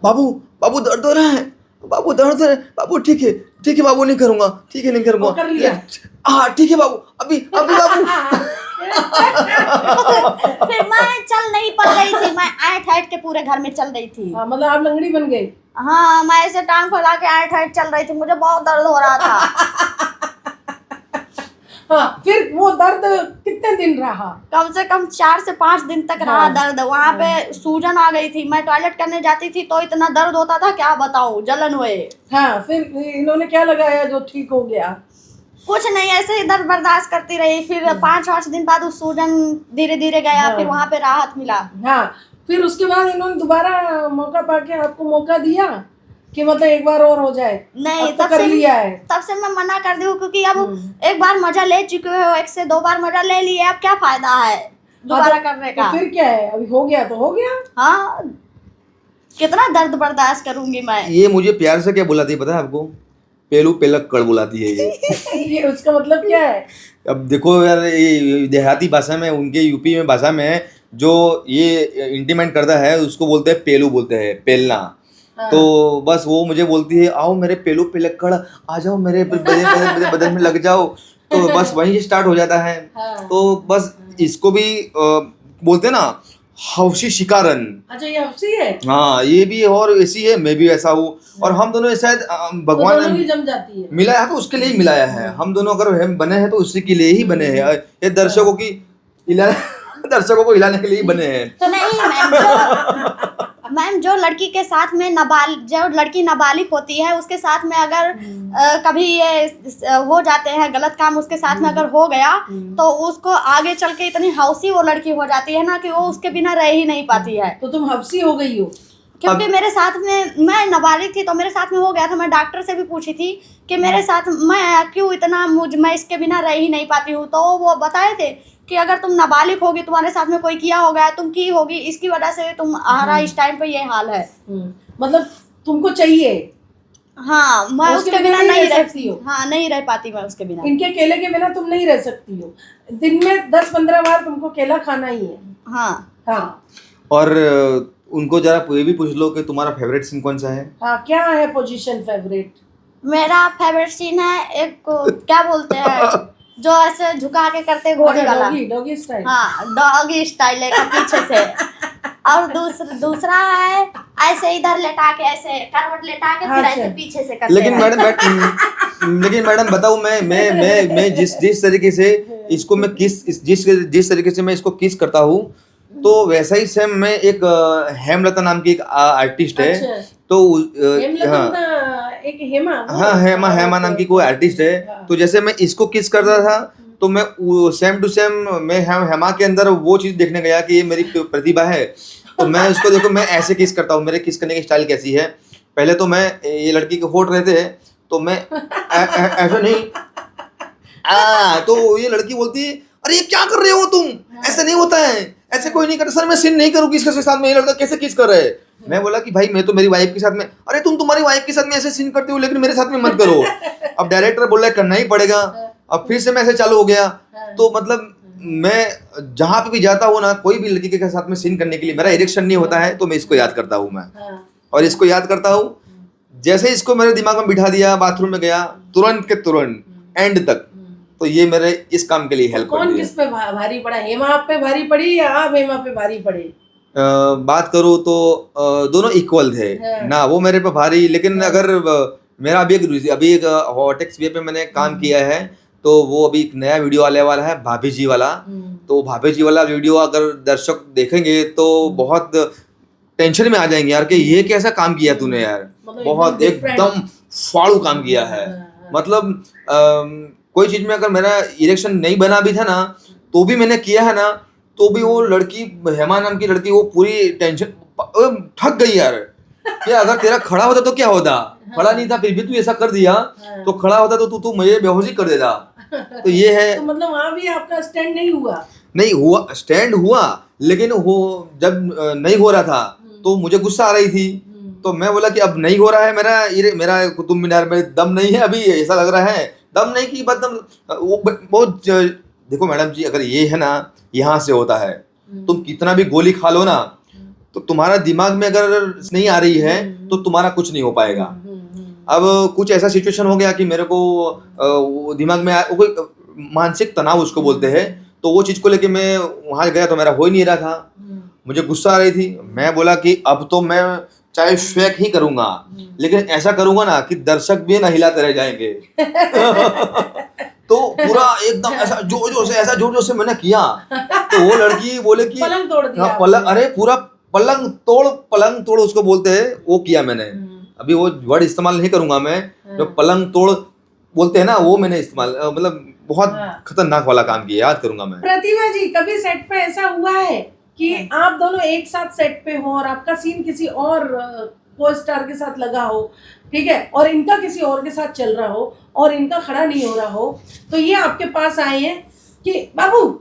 बाबू बाबू दर्द हो रहा है, बाबू दर्द हो रहा है, बाबू ठीक है बाबू, नहीं करूंगा, ठीक है नहीं करूंगा। वो कर लिया? हाँ ठीक है बाबू, अभी अभी बाबू। फिर मैं चल नहीं पा रही थी, मैं ऐठ ऐठ के पूरे घर में चल रही थी। हाँ, मतलब आप लंगड़ी बन गई। हाँ, मैं ऐसे टांग फैला के ऐठ ऐठ चल रही थी, मुझे बहुत दर्द हो रहा था। हाँ, फिर वो दर्द कितने दिन रहा? कम से कम 4 से 5 दिन तक रहा हाँ। दर्द। वहाँ पे सूजन आ गई थी, मैं टॉयलेट करने जाती थी तो इतना दर्द होता था, क्या बताऊँ, जलन हुए। हाँ, फिर इन्होंने क्या लगाया जो ठीक हो गया? कुछ नहीं, ऐसे ही दर्द बर्दाश्त करती रही। फिर 5-8 दिन बाद उस सूजन धीरे धीरे गया, हाँ। फिर वहाँ पे राहत मिला। हाँ, फिर उसके बाद इन्होंने दोबारा मौका पाके आपको मौका दिया कि मतलब एक बार और हो जाए? नहीं, अब तो कर लिया है। तब से मैं मना कर दी हूँ, क्योंकि अब एक बार मजा ले चुके हो, 1 से 2 बार मजा ले लिए, अब क्या फायदा है दोबारा करने का। तो फिर क्या है, अभी हो गया तो हो गया। हाँ, कितना दर्द बर्दाश्त करूंगी मैं। ये मुझे प्यार से क्या बुलाती है पता है आपको? पेलू पेलक कड़ बुलाती है ये। ये उसका मतलब क्या है? अब देखो यार, ये देहाती भाषा में, उनके यूपी में भाषा में जो ये इंटीमेट करता है उसको बोलते हैं पेलू, बोलते हैं पेलना। तो बस वो मुझे बोलती है आओ मेरे पेलू पेलक्कड़, आ जाओ मेरे बदन में लग जाओ, तो बस वहीं से स्टार्ट हो जाता है। हाँ। तो बस इसको भी बोलते हैं ना हौशी शिकारन। अच्छा, ये हफ्सी है? हाँ, ये भी और ऐसी है, मैं भी ऐसा हूँ, और हम दोनों शायद तो भगवान दोनों ने की जम जाती है। मिलाया है तो उसके लिए ही मिलाया है। हम दोनों अगर हम बने हैं तो उसी के लिए ही बने हैं। ये दर्शकों की दर्शकों को हिलाने के लिए ही बने हैं। नहीं मैम, जो लड़की के साथ में जो लड़की नाबालिग होती है उसके साथ में अगर कभी ये हो जाते हैं गलत काम, उसके साथ में अगर हो गया तो उसको आगे चल के इतनी हौसी वो लड़की हो जाती है ना कि वो उसके बिना रह ही नहीं पाती है। तो तुम हफ्सी हो गई हो? क्योंकि मेरे साथ में, मैं नाबालिग थी तो मेरे साथ में हो गया था। मैं डॉक्टर से भी पूछी थी कि मेरे साथ मैं क्यों इतना मैं इसके बिना रह ही नहीं पाती हूँ, तो वो बताए थे कि अगर तुम नाबालिग होगी, तुम्हारे साथ में कोई किया होगा, तुम की होगी, इसकी वजह से तुम्हारा इस टाइम पे ये हाल है। मतलब तुमको चाहिए? हाँ, मैं उसके उसके बिना बिना नहीं नहीं रह रह सकती हो? हाँ, नहीं रह पाती मैं उसके बिना। इनके केले के बिना तुम नहीं रह सकती हो? दिन में 10-15 बार तुमको केला खाना ही है? हाँ। हाँ। और उनको जरा ये भी पूछ लो कि तुम्हारा फेवरेट सीन कौन सा है? हाँ, क्या है पोजीशन फेवरेट? मेरा फेवरेट सीन है एक क्या बोलते हैं जो ऐसे झुका के करते घोड़ी वाला। Doggy style. हाँ, डॉगी स्टाइल है पीछे से। और दूसरा है ऐसे इधर लेटा के, ऐसे करवट लेटा के, फिर ऐसे पीछे से करते लेकिन हैं। लेकिन मैडम बताऊं, मैं जिस तरीके से इसको मैं जिस तरीके से मैं इसको किस करता हूँ, तो वैसा ही सेम मैं एक हेमलता नाम की एक आर्टिस्ट है। अच्छा। तो एक हेमा। हाँ, हेमा नाम की कोई आर्टिस्ट है। तो जैसे मैं इसको किस करता था तो मैं सेम टू सेम मैं हेमा के अंदर वो चीज़ देखने गया कि ये मेरी प्रतिभा है। तो मैं उसको देखो, मैं ऐसे किस करता हूँ, मेरे किस करने की स्टाइल कैसी है। पहले तो मैं, ये लड़की के होठ रहते हैं तो मैं ऐसा नहीं, तो ये लड़की बोलती है अरे ये क्या कर रहे हो तुम, ऐसे नहीं होता है, ऐसे कोई नहीं करता। सर मैं सीन नहीं करूँगी इसके साथ में, ये लड़का कैसे किस कर रहा है। मैं बोला कि भाई मैं तो मेरी वाइफ के साथ में, अरे तुम तुम्हारी वाइफ के साथ में ऐसे सीन करते हो लेकिन मेरे साथ में मत करो। अब डायरेक्टर बोल रहा है करना ही पड़ेगा। अब फिर से मैं ऐसे चालू हो गया। तो मतलब मैं जहाँ पे भी जाता हूँ ना, कोई भी लड़की के साथ में सीन करने के लिए मेरा इरेक्शन नहीं होता है, तो मैं इसको याद करता हूँ मैं, और इसको याद करता हूँ। जैसे इसको मेरे दिमाग में बिठा दिया, बाथरूम में गया, तुरंत के तुरंत एंड तक। तो ये मेरे इस काम के लिए हेल्प करती है। कौन किस पे भारी पड़ा? हेमा आप पे भारी पड़ी या आप हेमा पे भारी पड़े? बात करूँ तो दोनों इक्वल थे ना, वो मेरे पे भारी। लेकिन अगर मेरा अभी एक हॉटेक्स वे पे मैंने काम किया है, तो वो अभी एक नया वीडियो आने वाला है भाभी जी वाला। तो भाभी जी वाला वीडियो अगर दर्शक देखेंगे तो बहुत टेंशन में आ जाएंगे यार कि ये कैसा काम किया तूने यार, बहुत एकदम फाड़ू काम किया है। मतलब कोई चीज में अगर मेरा इरेक्शन नहीं बना भी था ना, तो भी मैंने किया है ना, तो भी वो लड़की, हेमा नाम की लड़की, वो पूरी टेंशन थक गई यार। क्या अगर तेरा खड़ा होता तो क्या होता, खड़ा नहीं था फिर भी तू ऐसा कर दिया, तो खड़ा होता तो तू मुझे बेहोशी कर देता। तो ये है। तो मतलब वहां भी आपका स्टैंड नहीं हुआ? नहीं हुआ, स्टैंड हुआ, लेकिन वो जब नहीं हो रहा था तो मुझे गुस्सा आ रही थी। तो मैं बोला कि अब नहीं हो रहा है मेरा कुतुब मीनार में दम नहीं है अभी, ऐसा लग रहा है। दम नहीं कि मतलब वो देखो मैडम जी, अगर ये है ना, यहाँ से होता है, तुम कितना भी गोली खा लो ना, तो तुम्हारा दिमाग में अगर नहीं आ रही है तो तुम्हारा कुछ नहीं हो पाएगा। अब कुछ ऐसा सिचुएशन हो गया कि मेरे को वो दिमाग में कोई मानसिक तनाव उसको बोलते हैं, तो वो चीज़ को लेके मैं वहाँ गया तो मेरा हो ही नहीं रहा था, मुझे गुस्सा आ रही थी। मैं बोला कि अब तो मैं चाहे फेक ही करूंगा, लेकिन ऐसा करूंगा ना कि दर्शक भी ना हिलाते रह जाएंगे। तो पूरा एकदम ऐसा जोर जोर से मैंने किया, तो वो लड़की बोले कि पलंग तोड़ दिया। हाँ, पलंग, अरे पूरा पलंग तोड़ उसको बोलते हैं, वो किया मैंने। अभी वो वर्ड इस्तेमाल नहीं करूंगा मैं, जो पलंग तोड़ बोलते हैं ना, वो मैंने इस्तेमाल, मतलब बहुत खतरनाक वाला काम किया, याद करूंगा मैं। प्रतिभा जी, कभी सेट पे ऐसा हुआ है कि आप दोनों एक साथ सेट पे हो और आपका सीन किसी और को स्टार के साथ लगा हो, ठीक है, और इनका किसी और के साथ चल रहा हो और इनका खड़ा नहीं हो रहा हो, तो ये आपके पास आए हैं कि बाबू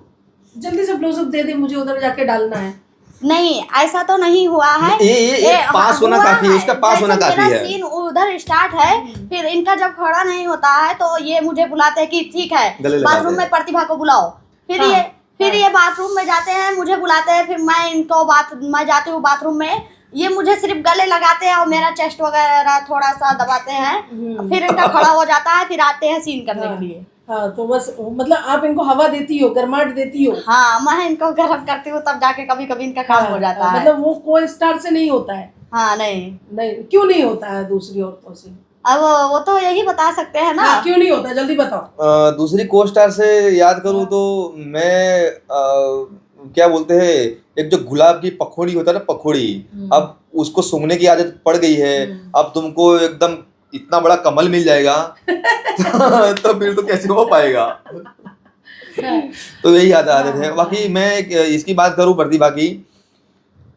जल्दी से ब्लाउज दे दे, मुझे उधर जाके डालना है? नहीं, ऐसा तो नहीं हुआ है। ये पास होना काफी है, इसका पास होना काफी है। सीन उधर स्टार्ट है, फिर इनका जब खड़ा नहीं होता है तो ये मुझे बुलाते हैं कि ठीक है बाथरूम में प्रतिभा को बुलाओ। फिर ये बाथरूम में जाते हैं, मुझे बुलाते हैं, फिर मैं जाती हूँ बाथरूम में, ये मुझे सिर्फ गले लगाते हैं और मेरा चेस्ट वगैरह थोड़ा सा दबाते हैं, फिर इनका खड़ा हो जाता है, फिर आते हैं सीन करने के लिए। हाँ, तो बस मतलब आप इनको हवा देती हो, गर्माहट देती हो? हाँ, मैं इनको गर्म करती हूँ, तब जाके कभी कभी इनका काम हो जाता है। मतलब वो को स्टार से नहीं होता है? हाँ, नहीं। क्यों नहीं होता है दूसरी औरतों से? अब वो तो यही बता सकते हैं ना। क्यों नहीं होता, जल्दी बताओ। दूसरी को स्टार से याद करूँ तो मैं क्या बोलते हैं, एक जो गुलाब की पकौड़ी होता है ना, पकौड़ी, अब उसको सूंघने की आदत पड़ गई है। अब तुमको एकदम इतना बड़ा कमल मिल जाएगा तो फिर तो कैसे हो पाएगा। तो यही आदत है। बाकी मैं इसकी बात करूं प्रतिभा की,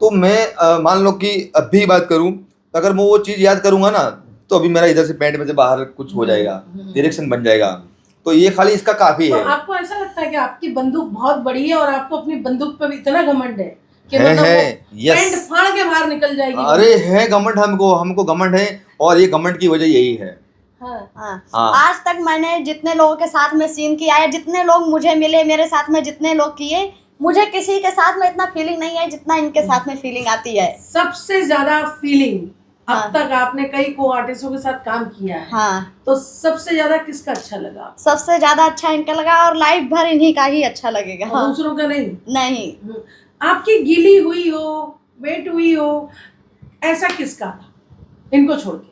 तो मैं मान लो कि अभी बात करूं, अगर मैं वो चीज याद करूंगा ना, तो अभी मेरा इधर से पैंट में से बाहर कुछ हो जाएगा, डायरेक्शन बन जाएगा। तो ये खाली इसका काफी है। तो आपको ऐसा लगता है कि आपकी बंदूक बहुत बड़ी है और आपको अपनी बंदूक पे भी इतना घमंड है कि मतलब पैंट फाड़ के बाहर निकल जाएगी? अरे है घमंड, हमको घमंड है, और ये घमंड की वजह यही है। हाँ। आज तक मैंने जितने लोगों के साथ में सीन किया है, जितने लोग मुझे मिले, मेरे साथ में जितने लोग किए, मुझे किसी के साथ में इतना फीलिंग नहीं है जितना इनके साथ में फीलिंग आती है। सबसे ज्यादा फीलिंग अब तक आपने कई को आर्टिस्टों के साथ काम किया है, तो सबसे ज्यादा किसका अच्छा लगा? सबसे ज्यादा अच्छा इनका लगा, और लाइफ भर इन्हीं का ही अच्छा लगेगा। दूसरों का नहीं? आपकी गिली हुई हो, वेट हुई हो, ऐसा किसका था इनको छोड़ के?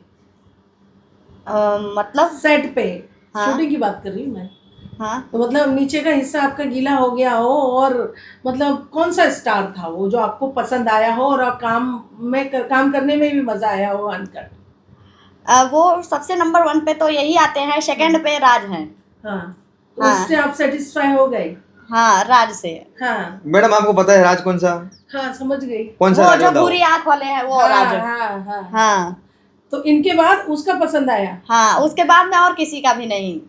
मतलब सेट पे शूटिंग की बात कर रही हूँ मैं। तो मतलब नीचे का हिस्सा आपका गीला हो गया हो, और मतलब कौन सा स्टार था वो जो आपको पसंद आया हो और काम करने में भी मजा आया हो अनकट? वो सबसे नंबर 1 पे तो यही आते हैं, सेकंड पे राज हैं। तो उससे आप सेटिस्फाई हो गए? हाँ, राज से। मैडम आपको पता है राज कौन सा? हाँ, समझ गई। कौन सा? वो जो बुरी आंख वाले हैं, वो राज। हाँ। तो इनके बाद उसका पसंद आया? हाँ, उसके बाद में और किसी का भी नहीं।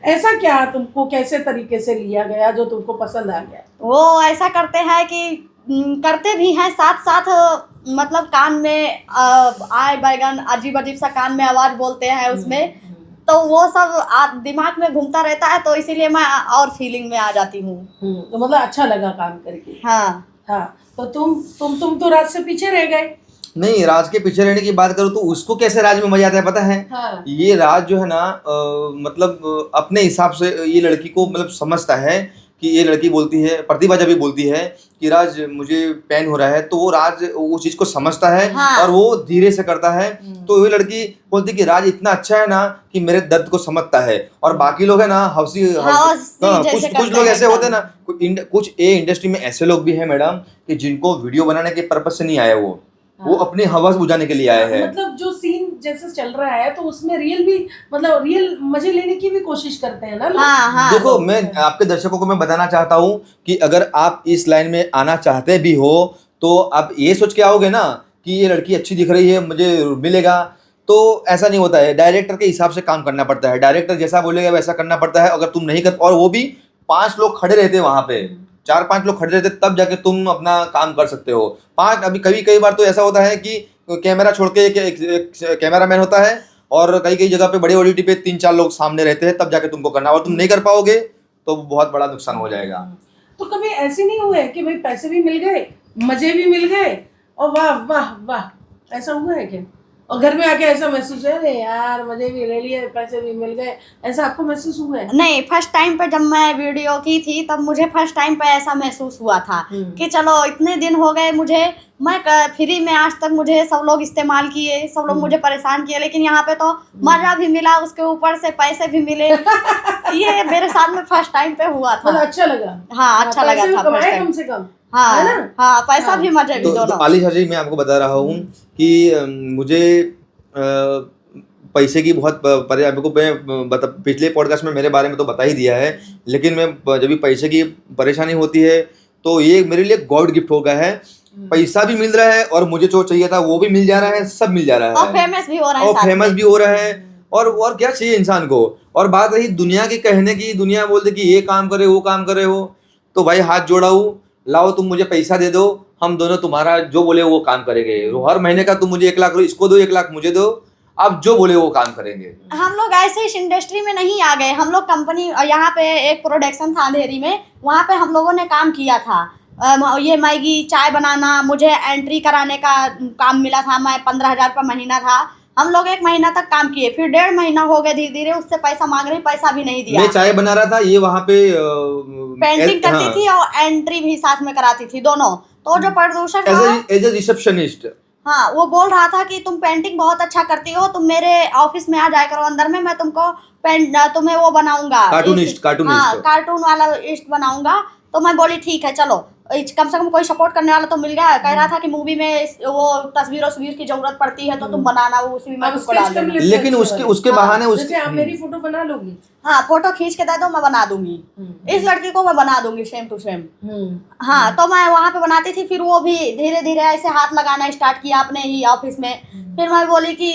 ऐसा क्या तुमको कैसे तरीके से लिया गया जो तुमको पसंद आ गया? वो ऐसा करते हैं कि करते भी हैं साथ साथ, मतलब कान में आए बैगन अजीब अजीब सा कान में आवाज बोलते हैं उसमें, तो वो सब दिमाग में घूमता रहता है, तो इसीलिए मैं और फीलिंग में आ जाती हूँ। तो मतलब अच्छा लगा काम करके? हाँ। तो तुम तो राज से पीछे रह गए? नहीं, राज के पीछे रहने की बात करूँ तो उसको कैसे राज में मजा आता है पता है? ये राज जो है ना, मतलब अपने हिसाब से ये लड़की को मतलब समझता है कि ये लड़की बोलती है, प्रतिभा जब भी बोलती है कि राज मुझे पेन हो रहा है, तो वो राज उस चीज को समझता है और वो धीरे से करता है। तो ये लड़की बोलती है कि राज इतना अच्छा है ना कि मेरे दर्द को समझता है, और बाकी लोग है ना कुछ लोग ऐसे होते हैं ना, कुछ इंडस्ट्री में ऐसे लोग भी हैं मैडम कि जिनको वीडियो बनाने के पर्पज से नहीं आया, वो अपनी हवस बुझाने के लिए आए हैं। मतलब जो सीन जैसे चल रहा है तो उसमें रियल भी मतलब रियल मजे लेने की भी कोशिश करते हैं ना लोग। हाँ हाँ देखो, मैं आपके दर्शकों को मैं बताना चाहता हूँ कि अगर आप इस लाइन में आना चाहते भी हो तो आप ये सोच के आओगे ना कि ये लड़की अच्छी दिख रही है, मुझे मिलेगा, तो ऐसा नहीं होता है। डायरेक्टर के हिसाब से काम करना पड़ता है, डायरेक्टर जैसा बोलेगा वैसा करना पड़ता है। अगर तुम नहीं कर, और वो भी 5 लोग खड़े रहते हैं वहां पे, 4-5 लोग खड़े रहते, तब जाके तुम अपना काम कर सकते हो। 5 अभी कई बार तो ऐसा होता है कि कैमरा छोड़ के एक कैमरा मैन होता है और कई जगह पे बड़े ओटीटी पे 3-4 लोग सामने रहते हैं, तब जाके तुमको करना, और तुम नहीं कर पाओगे तो बहुत बड़ा नुकसान हो जाएगा। तो कभी ऐसे नहीं हुआ है कि भाई पैसे भी मिल गए, मजे भी मिल गए और वाह वाह वाह, ऐसा हुआ है क्या? और घर में आके ऐसा महसूस है, अरे यार मजे भी ले लिए, पैसे भी मिल गए, ऐसा आपको महसूस हुआ है? नहीं, फर्स्ट टाइम पे जब मैं वीडियो की थी तब मुझे फर्स्ट टाइम पे ऐसा महसूस हुआ था कि चलो इतने दिन हो गए मुझे, मैं फ्री में आज तक मुझे सब लोग इस्तेमाल किए, सब लोग मुझे परेशान किए, लेकिन यहाँ पे तो मजा भी मिला, उसके ऊपर से पैसे भी मिले। ये मेरे साथ में फर्स्ट टाइम पे हुआ था। मतलब अच्छा लगा? हाँ, अच्छा लगा पैसे भी था कमाए first time। कम से कम, है हाँ ना? हाँ, पैसा भी मजे भी तो दोनों। आलिशा जी, मैं आपको बता रहा हूँ कि मुझे पैसे की बहुत आपको पिछले पॉडकास्ट में मेरे बारे में तो बता ही दिया है, लेकिन मैं जब भी पैसे की परेशानी होती है तो ये मेरे लिए गॉड गिफ्ट हो गया है। पैसा भी मिल रहा है और मुझे जो चाहिए था वो भी मिल जा रहा है, सब मिल जा रहा है, और फेमस भी हो रहा है, और साथ में। फेमस भी हो रहा है। और क्या चाहिए इंसान को? और बात रही दुनिया की कहने की, दुनिया बोलते कि ये काम करे वो काम करे हो, तो भाई हाथ जोड़ा हूँ, लाओ तुम मुझे पैसा दे दो, हम दोनों तुम्हारा जो बोले वो काम करेंगे। हर महीने का तुम मुझे 1 लाख दो, इसको दो 1 लाख मुझे दो, आप जो बोले वो काम करेंगे। हम लोग ऐसे इस इंडस्ट्री में नहीं आ गए, हम लोग कंपनी, यहाँ पे एक प्रोडक्शन था अंधेरी में, वहाँ पे हम लोगों ने काम किया था। ये मैगी चाय बनाना, मुझे एंट्री कराने का काम मिला था, मैं 15,000 रुपये महीना था। हम लोग 1 महीना तक काम किए, फिर 1.5 महीना हो गए, धीरे धीरे उससे पैसा मांग रही, पैसा भी नहीं दिया। मैं चाय बना रहा था, ये वहाँ पे पेंटिंग करती थी और एंट्री भी साथ में कराती थी, दोनों। तो जो प्रोड्यूसर था एज ए रिसेप्शनिस्ट, हाँ, वो बोल रहा था कि तुम पेंटिंग बहुत अच्छा करती हो, तुम मेरे ऑफिस में आ जाया करो अंदर में, मैं तुमको तुम्हें वो बनाऊंगा, कार्टूनिस्ट हाँ, कार्टून वाला इस्ट बनाऊंगा। तो मैं बोली ठीक है चलो, कम से कम कोई सपोर्ट करने वाला तो मिल गया। कह रहा था कि मूवी में वो तस्वीर की जरूरत पड़ती है तो तुम बनाना, वो उसी में आप तुमको sketch डाल कर देना। लेते हो लेकिन अच्छे उसके वाले। बहाने जैसे आप मेरी फोटो बना लोगी? हाँ, फोटो खींच के दे दो, मैं बना दूंगी, इस लड़की को मैं बना दूंगी सेम टू सेम। हाँ, तो मैं वहाँ पे बनाती थी, फिर वो भी धीरे धीरे ऐसे हाथ लगाना स्टार्ट किया अपने ही ऑफिस में। फिर मैं बोली कि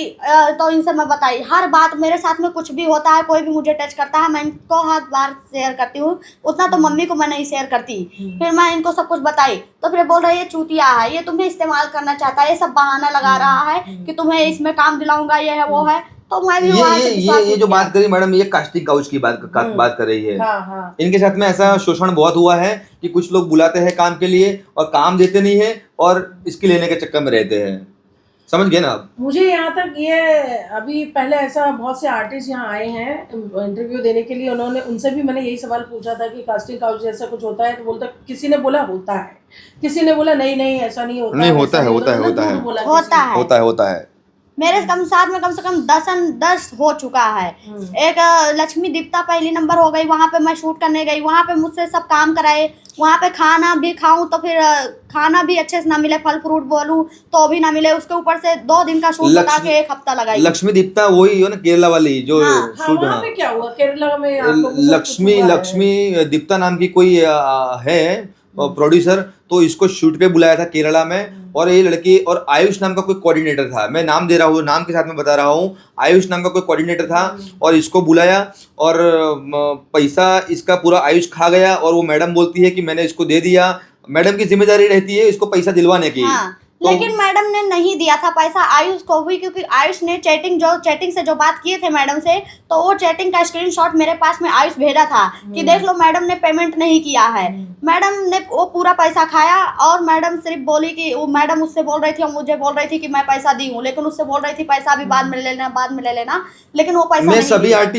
तो इनसे मैं बताई हर बात, मेरे साथ में कुछ भी होता है, कोई भी मुझे टच करता है, मैं इनको हर बार शेयर करती हूँ, उतना तो मम्मी को मैं नहीं शेयर करती। फिर मैं इनको सब कुछ बताई, तो फिर बोल रही है चूतिया है, ये तुम्हें इस्तेमाल करना चाहता है, ये सब बहाना लगा रहा है कि तुम्हें इसमें काम दिलाऊंगा, ये है वो है। तो मैं भी वहाँ से ये जो बात करी मैडम, ये कास्टिंग काउच की बात कर रही है। हाँ। इनके साथ में ऐसा शोषण बहुत हुआ है कि कुछ लोग बुलाते हैं काम के लिए और काम देते नहीं है और इसके लेने के चक्कर में रहते हैं, समझ गए ना आप? मुझे यहाँ तक ये अभी पहले ऐसा बहुत से आर्टिस्ट यहाँ आए हैं इंटरव्यू देने के लिए, उन्होंने उनसे भी मैंने यही सवाल पूछा था कि कास्टिंग काउच जैसा कुछ होता है, तो बोलता किसी ने बोला होता है, किसी ने बोला नहीं ऐसा नहीं होता, नहीं होता है। मेरे साथ में कम से कम 10 हो चुका है। एक लक्ष्मी दीप्ता पहली नंबर हो गई, वहाँ पे मैं शूट करने गई, वहाँ पे मुझसे सब काम कराए, वहाँ पे खाना भी खाऊं तो फिर खाना भी अच्छे से ना मिले, फल फ्रूट बोलूं तो भी ना मिले, उसके ऊपर से 2 दिन का शूट बता के 1 हफ्ता लगाई। लक्ष्मी दीप्ता वही हो ना, केरला वाली जो शूट। वहाँ पे क्या हुआ केरला में? आप लोगों को लक्ष्मी दीप्ता नाम की कोई है प्रोड्यूसर, तो इसको शूट पे बुलाया था केरला में, और ये लड़की और आयुष नाम का कोई कोऑर्डिनेटर था, मैं नाम दे रहा हूँ, नाम के साथ में बता रहा हूँ, आयुष नाम का कोई कोऑर्डिनेटर था, और इसको बुलाया और पैसा इसका पूरा आयुष खा गया, और वो मैडम बोलती है कि मैंने इसको दे दिया, मैडम की जिम्मेदारी रहती है इसको पैसा दिलवाने की। हाँ, लेकिन मैडम ने नहीं दिया था पैसा आयुष को भी, क्योंकि आयुष ने चैटिंग से जो बात किए थे मैडम से, तो वो चैटिंग का स्क्रीनशॉट मेरे पास में आयुष भेजा था कि देख लो मैडम ने पेमेंट नहीं किया है। मैडम ने वो पूरा पैसा खाया, और मैडम सिर्फ बोली कि वो मैडम उससे बोल रही थी और मुझे बोल रही थी कि मैं पैसा दी हूँ, लेकिन उससे बोल रही थी पैसा अभी बाद में ले लेना, लेकिन वो पैसा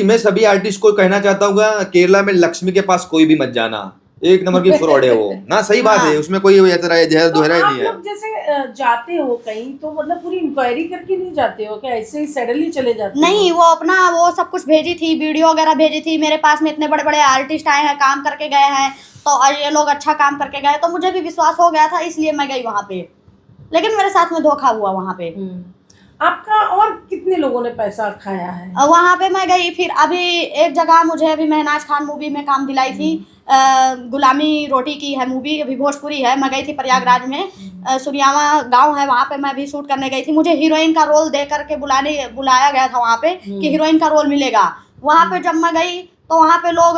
मैं सभी आर्टिस्ट को कहना चाहता हूँ, केरला में लक्ष्मी के पास कोई भी मत जाना, 1 नंबर की फ्रॉड है वो ना, सही बात है, उसमें कोई दोहराई नहीं है। आप लोग जैसे जाते हो कहीं तो मतलब पूरी इंक्वायरी करके नहीं जाते हो क्या, ऐसे ही सडनली चले जाते हो? नहीं, वो अपना वो सब कुछ भेजी थी, वीडियो वगैरह भेजी थी, मेरे पास में इतने बड़े बड़े आर्टिस्ट आए हैं, काम करके गए हैं, तो ये लोग अच्छा काम करके गए, तो मुझे भी विश्वास हो गया था, इसलिए मैं गई वहाँ पे, लेकिन मेरे साथ में धोखा हुआ वहाँ पे। आपका और कितने लोगों ने पैसा खाया है? वहाँ पे मैं गई, फिर अभी एक जगह मुझे अभी महनाज खान मूवी में काम दिलाई थी। गुलामी रोटी की है मूवी, अभी भोजपुरी है। मैं गई थी प्रयागराज में, सुरियावा गांव है, वहाँ पे मैं भी शूट करने गई थी। मुझे हीरोइन का रोल दे करके बुलाया गया था वहाँ पे कि हीरोइन का रोल मिलेगा। वहाँ पे जब मैं गई तो वहाँ पे लोग,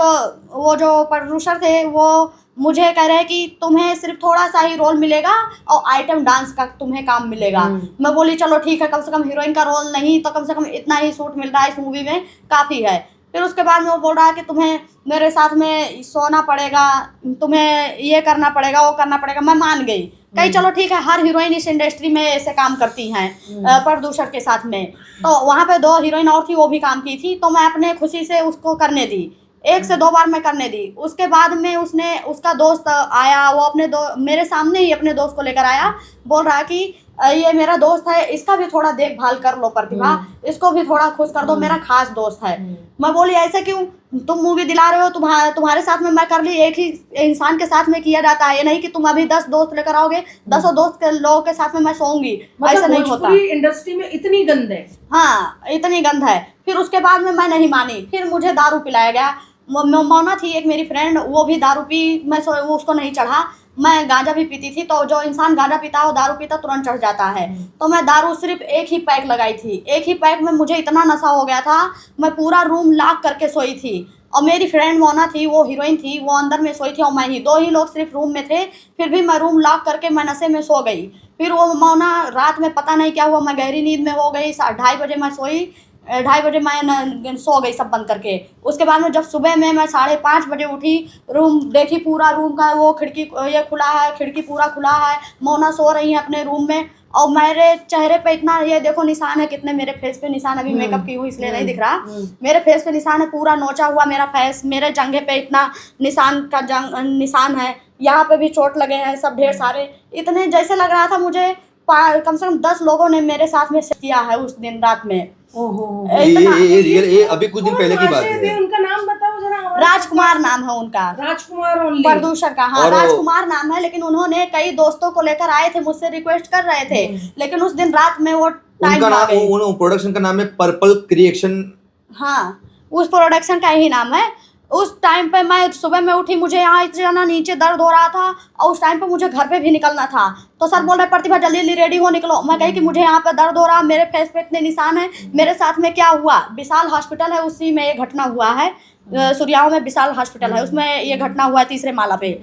वो जो प्रोड्यूसर थे वो मुझे कह रहे कि तुम्हें सिर्फ थोड़ा सा ही रोल मिलेगा और आइटम डांस का तुम्हें काम मिलेगा। मैं बोली चलो ठीक है, कम से कम हीरोइन का रोल नहीं तो कम से कम इतना ही शूट मिल रहा है इस मूवी में, काफ़ी है। फिर उसके बाद में वो बोल रहा है कि तुम्हें मेरे साथ में सोना पड़ेगा, तुम्हें ये करना पड़ेगा, वो करना पड़ेगा। मैं मान गई, कहीं चलो ठीक है, हर हीरोइन इस इंडस्ट्री में ऐसे काम करती हैं प्रोड्यूसर के साथ में। तो वहाँ पे 2 हीरोइन और थी, वो भी काम की थी, तो मैं अपने खुशी से उसको करने दी। 1 से 2 बार मैं करने दी। उसके बाद में उसका दोस्त आया, वो मेरे सामने ही अपने दोस्त को लेकर आया, बोल रहा कि ये मेरा दोस्त है, इसका भी थोड़ा देखभाल कर लो प्रतिभा, इसको भी थोड़ा खुश कर दो, मेरा खास दोस्त है। मैं बोली ऐसे क्यों, तुम मूवी दिला रहे हो, तुम्हारे साथ में मैं कर ली, एक ही इंसान के साथ में किया जाता है। ये नहीं कि तुम अभी 10 दोस्त लेकर आओगे, 10 दोस्त के लोगों के साथ में मैं सोऊंगी, ऐसा नहीं होता। इंडस्ट्री में इतनी गंद है। हाँ, इतनी गंद है। फिर उसके बाद में मैं नहीं मानी, फिर मुझे दारू पिलाया गया। मोना थी एक मेरी फ्रेंड, वो भी दारू पी, वो उसको नहीं चढ़ा। मैं गांजा भी पीती थी, तो जो इंसान गांजा पीता है वो दारू पीता तुरंत चढ़ जाता है। तो मैं दारू सिर्फ 1 ही पैक लगाई थी। 1 ही पैक में मुझे इतना नशा हो गया था, मैं पूरा रूम लॉक करके सोई थी। और मेरी फ्रेंड मोना थी, वो हीरोइन थी, वो अंदर में सोई थी और मैं ही, 2 ही लोग सिर्फ रूम में थे। फिर भी मैं रूम लॉक करके मैं नशे में सो गई। फिर वो मोना रात में पता नहीं क्या हुआ, मैं गहरी नींद में हो गई। 2:30 बजे मैं सोई, 2:30 बजे मैं सो गई सब बंद करके। उसके बाद में जब सुबह में मैं 5:30 बजे उठी, रूम देखी, पूरा रूम का वो खिड़की ये खुला है, खिड़की पूरा खुला है, मोना सो रही है अपने रूम में। और मेरे चेहरे पे इतना, ये देखो निशान है कितने, मेरे फेस पे निशान, अभी मेकअप की हुई इसलिए नहीं दिख रहा, मेरे फेस पे निशान है, पूरा नोचा हुआ मेरा फेस, मेरे जंघे पे इतना निशान है, यहाँ पे भी चोट लगे हैं सब ढेर सारे। इतने जैसे लग रहा था मुझे कम से कम 10 लोगों ने मेरे साथ में किया है उस दिन रात में। ये अभी कुछ दिन पहले की बात है। उनका नाम बताओ जरा। राजकुमार नाम है उनका, राजकुमार प्रोड्यूसर का। हाँ, राजकुमार नाम है, लेकिन उन्होंने कई दोस्तों को लेकर आए थे, मुझसे रिक्वेस्ट कर रहे थे, लेकिन उस दिन रात में वो टाइम उनका नाम, प्रोडक्शन का नाम है पर्पल क्रिएशन। हाँ, उस प्रोडक्शन का ही नाम है। उस टाइम पे मैं सुबह में उठी, मुझे यहाँ इतना नीचे दर्द हो रहा था, और उस टाइम पे मुझे घर पे भी निकलना था। तो सर बोल रहे प्रतिभा जल्दी जल्दी रेडी हो, निकलो। मैं कही कि मुझे यहाँ पे दर्द हो रहा, मेरे फेस पे इतने निशान है, मेरे साथ में क्या हुआ। विशाल हॉस्पिटल है, उसी में ये घटना हुआ है, सुरियाओं में विशाल हॉस्पिटल है, उसमें ये घटना हुआ है 3रे माला पे।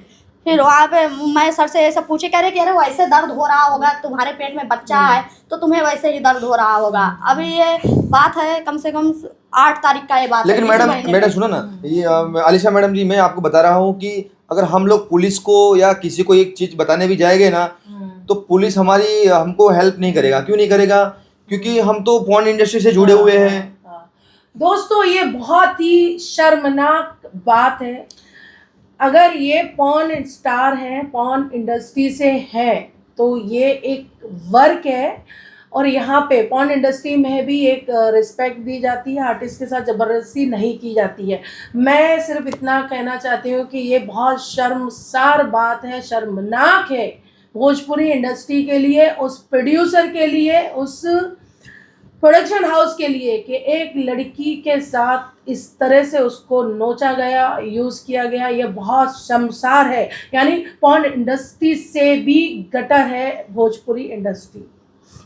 फिर वहाँ पे मैं सर से ऐसा पूछे, कह रहे कि अरे वैसे दर्द हो रहा होगा, तुम्हारे पेट में बच्चा है तो तुम्हें वैसे ही दर्द हो रहा होगा। अभी ये बात है कम से कम 8 तारीख का ये बात। लेकिन मैडम सुनो ना, ये आलिशा मैडम जी, मैं आपको बता रहा हूँ कि अगर हम लोग पुलिस को या किसी को एक चीज बताने भी जाएंगे ना, तो पुलिस हमको हेल्प नहीं करेगा। क्यों नहीं करेगा? क्योंकि हम तो पॉर्न इंडस्ट्री से जुड़े हुए हैं। दोस्तों, ये बहुत ही शर्मनाक बात है। अगर ये पॉर्न स्टार हैं, पॉर्न इंडस्ट्री से हैं, तो ये एक वर्क है, और यहाँ पे पॉर्न इंडस्ट्री में भी एक रिस्पेक्ट दी जाती है, आर्टिस्ट के साथ ज़बरदस्ती नहीं की जाती है। मैं सिर्फ इतना कहना चाहती हूँ कि ये बहुत शर्मसार बात है, शर्मनाक है भोजपुरी इंडस्ट्री के लिए, उस प्रोड्यूसर के लिए, उस प्रोडक्शन हाउस के लिए, कि एक लड़की के साथ इस तरह से उसको नोचा गया, यूज़ किया गया। ये बहुत शर्मसार है। यानी पॉर्न इंडस्ट्री से भी गटर है भोजपुरी इंडस्ट्री।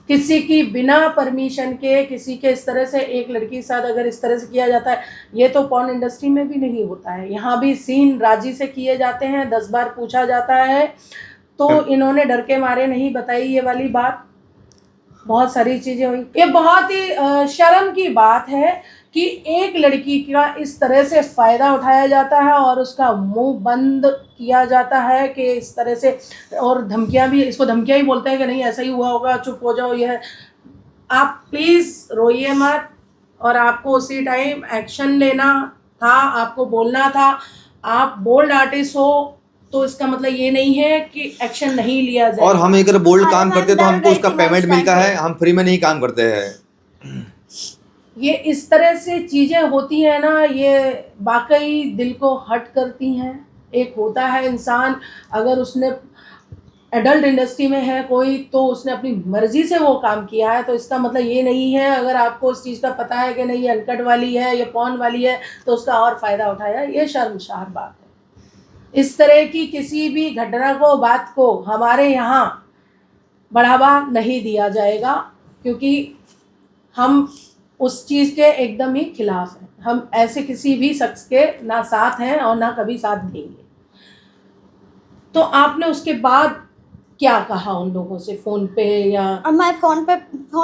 किसी की बिना परमिशन के, किसी के इस तरह से एक लड़की के साथ अगर इस तरह से किया जाता है, ये तो पॉर्न इंडस्ट्री में भी नहीं होता है। यहाँ भी सीन राजी से किए जाते हैं, 10 बार पूछा जाता है। तो इन्होंने डर के मारे नहीं बताई ये वाली बात, बहुत सारी चीज़ें हुई। ये बहुत ही शर्म की बात है कि एक लड़की का इस तरह से फ़ायदा उठाया जाता है और उसका मुंह बंद किया जाता है कि इस तरह से, और धमकियां भी, इसको धमकियां ही बोलते हैं कि नहीं ऐसा ही हुआ होगा, चुप हो जाओ। यह आप प्लीज़ रोइए मत, और आपको उसी टाइम एक्शन लेना था, आपको बोलना था। आप बोल्ड आर्टिस्ट हो तो इसका मतलब ये नहीं है कि एक्शन नहीं लिया जाए। और हम अगर बोल्ड काम करते तो हमको उसका पेमेंट मिलता है, हम फ्री में नहीं काम करते हैं। ये इस तरह से चीज़ें होती हैं ना, ये वाकई दिल को हर्ट करती हैं। एक होता है इंसान, अगर उसने एडल्ट इंडस्ट्री में है कोई, तो उसने अपनी मर्जी से वो काम किया है, तो इसका मतलब ये नहीं है अगर आपको उस चीज़ का पता है कि नहीं ये अनकट वाली है, ये पॉर्न वाली है, तो उसका और फ़ायदा उठाया। ये शर्मसार बात है। इस तरह की किसी भी घटना को, बात को हमारे यहाँ बढ़ावा नहीं दिया जाएगा, क्योंकि हम उस चीज़ के एकदम ही खिलाफ हैं। हम ऐसे किसी भी शख्स के ना साथ हैं और ना कभी साथ देंगे। तो आपने उसके बाद क्या कहा उन लोगों से फ़ोन पे या? अब मैं फ़ोन